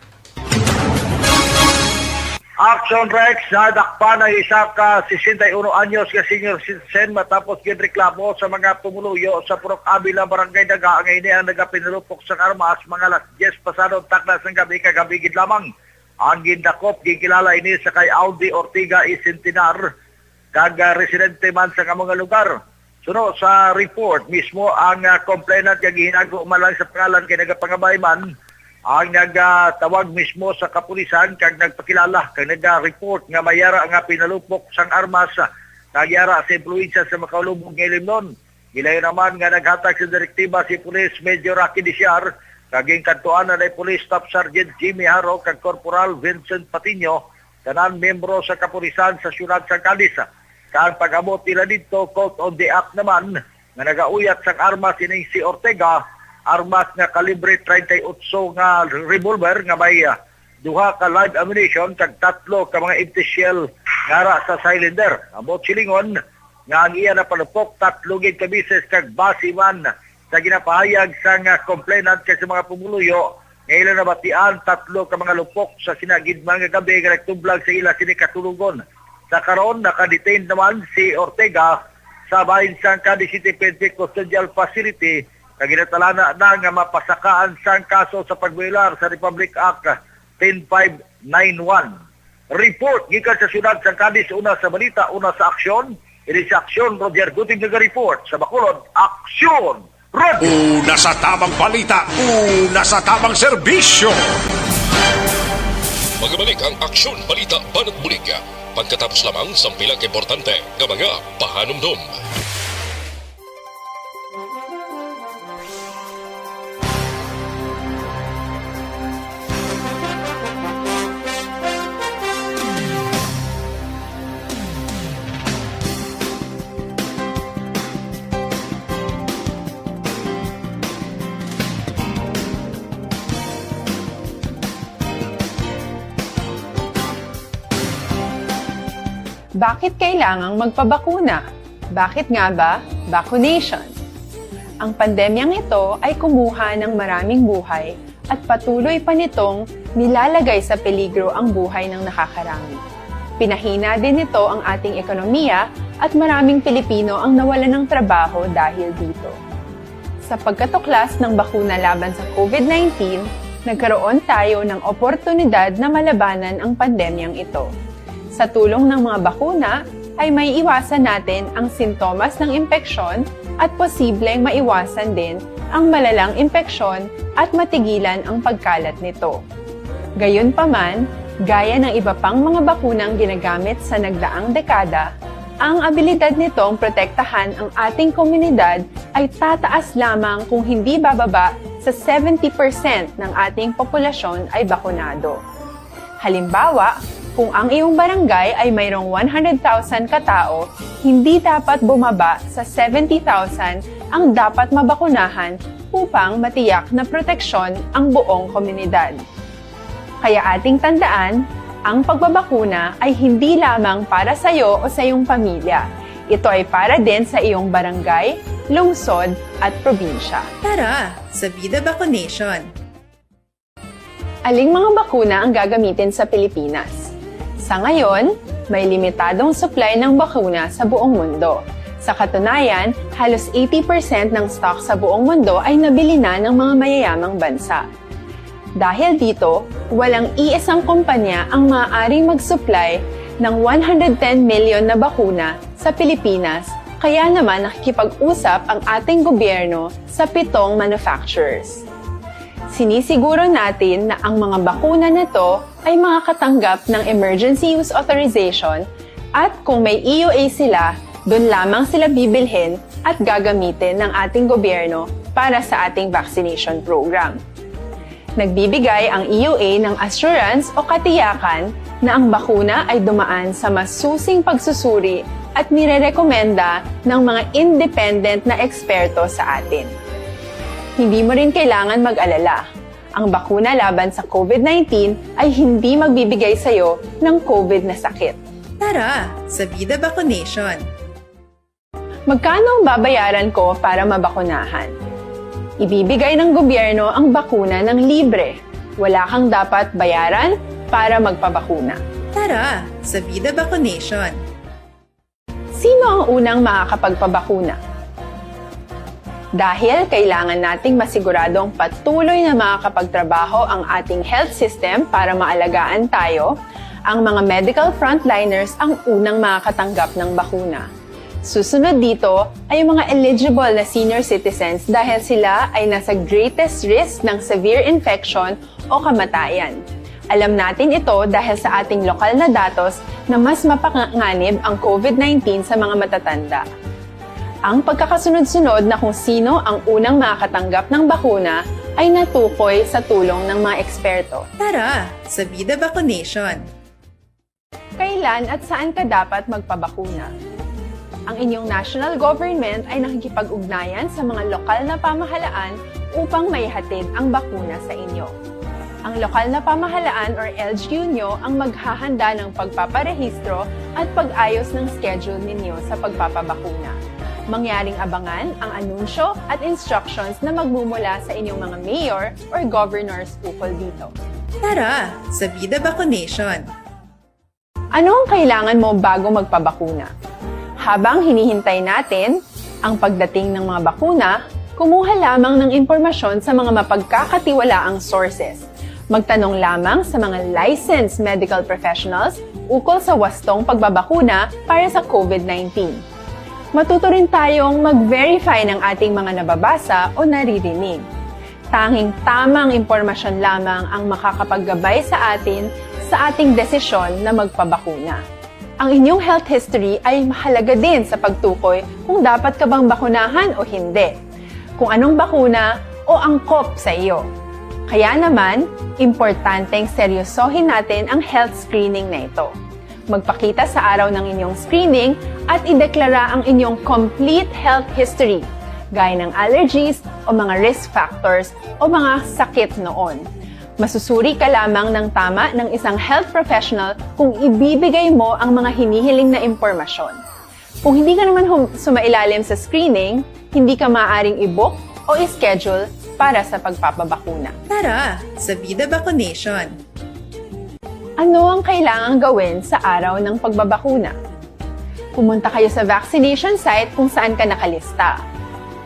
Action Rex, nadakpa na isa ka 61 anyos ka senior citizen matapos ginreklamo sa mga pumuluyo sa Purok Abila, Barangay Daga. Ngayon ang nagapinulupok sa armas mga alas 10 pasado taklas ng gabi kagabigid lamang. Ang gindakop, gikilala ini sa kay Audi Ortiga Isintinar, kag residente man sa mga lugar. Suno sa report mismo, ang complainant kag hinago malang sa pangalan kay nagapangabay man, ang nagtawag mismo sa kapulisan kag nagpakilala kag nag-report nga mayara nga pinalupok sang armas nagyara sa impluensya sa makaulubog ng Limnon. Gilayo naman nga naghatag sa direktiba si Police Major Rocky Diciar, kaging kantuan na Police Staff Sergeant Jimmy Haro kag Corporal Vincent Patino, tanan membro sa kapulisan sa siyudad sa Cadiz. Kang pag-abot nila dito, caught on the act naman, nga nagauyat sang armas ining si Ortega, armas nga kalibre 38 nga revolver nga may duha ka live ammunition kag tatlo ka mga empty shell ngara sa cylinder. Abot silingon nga ang iya na palupok tatlo gid ka bises kag basiman sa ginapahayag sang complainant kay sa mga pumuluyo nga ila nabatian tatlo ka mga lupok sa sinagid mga gabi nga nagtublag sa ila sini katulugon. Sa karon naka-detain naman si Ortega sa bahin sang Cadiz City Penitentiary Custodial Facility kag ginatalana na nga mapasakaan sang kaso sa pagbuilar sa Republic Act 10591. Report gikan sa siyudad sang Cadiz, una sa balita, una sa aksyon. Ini sa Aksyon Roger Gotib nag-report sa Bacolod. Aksyon Roger! Una sa tamang balita, una sa tamang serbisyo. Magabalik ang Aksyon Balita Banat Bulig. Pagkatapos lamang sa pilang importante ng mga pahanumdum. Bakit kailangang magpabakuna? Bakit nga ba vaccination? Ang pandemyang ito ay kumuha ng maraming buhay at patuloy pa nitong nilalagay sa peligro ang buhay ng nakakarami. Pinahina din nito ang ating ekonomiya at maraming Pilipino ang nawalan ng trabaho dahil dito. Sa pagkatuklas ng bakuna laban sa COVID-19, nagkaroon tayo ng oportunidad na malabanan ang pandemyang ito. Sa tulong ng mga bakuna, ay may iwasan natin ang sintomas ng impeksyon at posibleng maiwasan din ang malalang impeksyon at matigilan ang pagkalat nito. Gayunpaman, gaya ng iba pang mga bakunang ginagamit sa nagdaang dekada, ang abilidad nitong protektahan ang ating komunidad ay tataas lamang kung hindi bababa sa 70% ng ating populasyon ay bakunado. Halimbawa, kung ang iyong barangay ay mayroong 100,000 katao, hindi dapat bumaba sa 70,000 ang dapat mabakunahan upang matiyak na proteksyon ang buong komunidad. Kaya ating tandaan, ang pagbabakuna ay hindi lamang para sa iyo o sa iyong pamilya. Ito ay para din sa iyong barangay, lungsod at probinsya. Tara, sa Vida Vaccination! Aling mga bakuna ang gagamitin sa Pilipinas? Sa ngayon, may limitadong supply ng bakuna sa buong mundo. Sa katunayan, halos 80% ng stock sa buong mundo ay nabili na ng mga mayayamang bansa. Dahil dito, walang iisang kumpanya ang maaaring mag-supply ng 110 million na bakuna sa Pilipinas, kaya naman nakikipag-usap ang ating gobyerno sa 7 manufacturers. Sinisiguro natin na ang mga bakuna na to ay makakatanggap ng Emergency Use Authorization at kung may EUA sila, doon lamang sila bibilhin at gagamitin ng ating gobyerno para sa ating vaccination program. Nagbibigay ang EUA ng assurance o katiyakan na ang bakuna ay dumaan sa masusing pagsusuri at nirerekomenda ng mga independent na eksperto sa atin. Hindi mo rin kailangan mag-alala. Ang bakuna laban sa COVID-19 ay hindi magbibigay sa'yo ng COVID na sakit. Tara, sa Vida Vaccination! Magkano ang babayaran ko para mabakunahan? Ibibigay ng gobyerno ang bakuna ng libre. Wala kang dapat bayaran para magpabakuna. Tara, sa Vida Vaccination! Sino ang unang makakapagpabakuna? Dahil kailangan nating masiguradong patuloy na makakapagtrabaho ang ating health system para maalagaan tayo, ang mga medical frontliners ang unang makakatanggap ng bakuna. Susunod dito ay yung mga eligible na senior citizens dahil sila ay nasa greatest risk ng severe infection o kamatayan. Alam natin ito dahil sa ating lokal na datos na mas mapanganib ang COVID-19 sa mga matatanda. Ang pagkakasunod-sunod na kung sino ang unang makakatanggap ng bakuna ay natukoy sa tulong ng mga eksperto. Tara, sa Vida Vaccination! Kailan at saan ka dapat magpabakuna? Ang inyong national government ay nakikipag-ugnayan sa mga lokal na pamahalaan upang maihatid ang bakuna sa inyo. Ang lokal na pamahalaan or LGU nyo ang maghahanda ng pagpaparehistro at pag-ayos ng schedule ninyo sa pagpapabakuna. Mangyaring abangan ang anunsyo at instructions na magmumula sa inyong mga mayor or governors ukol dito. Tara, sa Vida Vaccination! Ano ang kailangan mo bago magpabakuna? Habang hinihintay natin ang pagdating ng mga bakuna, kumuha lamang ng impormasyon sa mga mapagkakatiwalaang sources. Magtanong lamang sa mga licensed medical professionals ukol sa wastong pagbabakuna para sa COVID-19. Matuto rin tayong mag-verify ng ating mga nababasa o naririnig. Tanging tamang impormasyon lamang ang makakapaggabay sa atin sa ating desisyon na magpabakuna. Ang inyong health history ay mahalaga din sa pagtukoy kung dapat ka bang bakunahan o hindi, kung anong bakuna o angkop sa iyo. Kaya naman, importanteng seryosohin natin ang health screening na ito. Magpakita sa araw ng inyong screening at ideklara ang inyong complete health history, gaya ng allergies o mga risk factors o mga sakit noon. Masusuri ka lamang ng tama ng isang health professional kung ibibigay mo ang mga hinihiling na impormasyon. Kung hindi ka naman sumailalim sa screening, hindi ka maaaring i-book o i-schedule para sa pagpapabakuna. Tara, sa Vida Vaccination! Ano ang kailangang gawin sa araw ng pagbabakuna? Pumunta kayo sa vaccination site kung saan ka nakalista.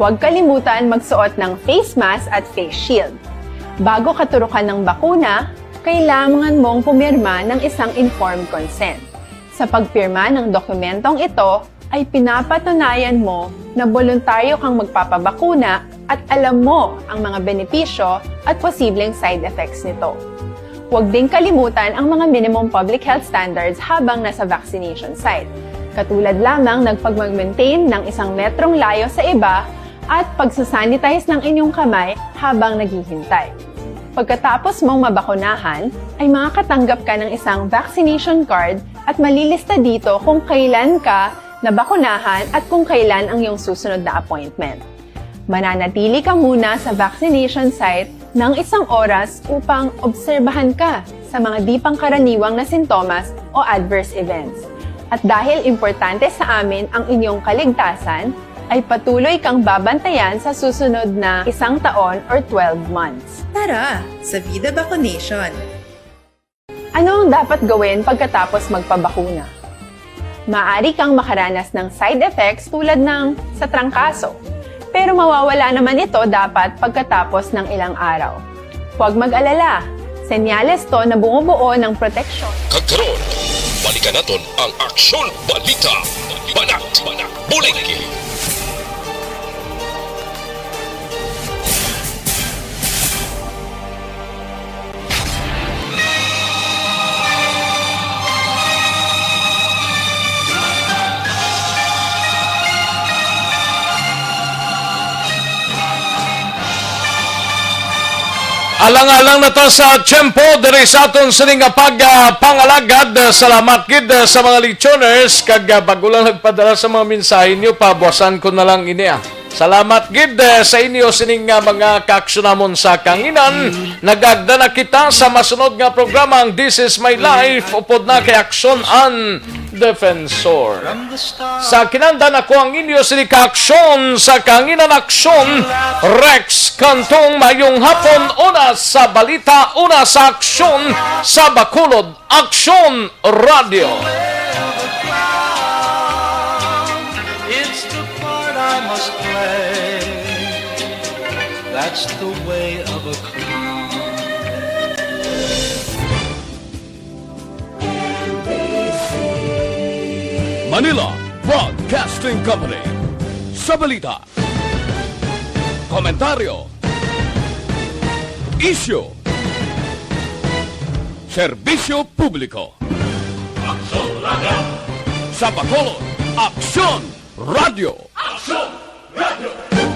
Huwag kalimutan magsuot ng face mask at face shield. Bago ka turukan ng bakuna, kailangan mong pumirma ng isang informed consent. Sa pagpirma ng dokumentong ito, ay pinapatunayan mo na voluntaryo kang magpapabakuna at alam mo ang mga benepisyo at posibleng side effects nito. Huwag din kalimutan ang mga minimum public health standards habang nasa vaccination site. Katulad lamang nagpag-maintain ng 1 metrong layo sa iba at pagsasanitize ng inyong kamay habang naghihintay. Pagkatapos mong mabakunahan, ay makakatanggap ka ng isang vaccination card at malilista dito kung kailan ka nabakunahan at kung kailan ang iyong susunod na appointment. Mananatili ka muna sa vaccination site ng 1 oras upang obserbahan ka sa mga di pangkaraniwang na sintomas o adverse events. At dahil importante sa amin ang inyong kaligtasan, ay patuloy kang babantayan sa susunod na 1 taon or 12 months. Tara, sa Vida Vaccination! Ano ang dapat gawin pagkatapos magpabakuna? Maaari kang makaranas ng side effects tulad ng sa trangkaso, pero mawawala naman ito dapat pagkatapos ng ilang araw. Huwag mag-alala. Senyales to na bumubuo ng proteksyon. Kagkaroon, balikan natin ang Aksyon Balita. Banat, bulig. Alang-alang na to sa tiyempo diri sa aton sining pangalagad. Salamat gid sa mga listeners kag bago lang nagpadala sa mga mensahe niyo, pabuwasan ko na lang ini. Salamat gid sa inyo sining mga kaaksyon sa kanginan. Nagagda na kita sa masunod nga programa ang This is My Life upod na kay Aksyon an Defensor. Sa kinandan ako ang inyo sining kaaksyon sa kanginan aksyon Rex Kantong. Mayong hapon, una sa balita, una sa aksyon sa Bacolod Aksyon Radio. That's the way of a clown. Manila Broadcasting Company. Sa balita, komentaryo, isyu, serbisyo publiko. Aksyon Radio. Sa Bacolod, Aksyon Radio. Aksyon Radio.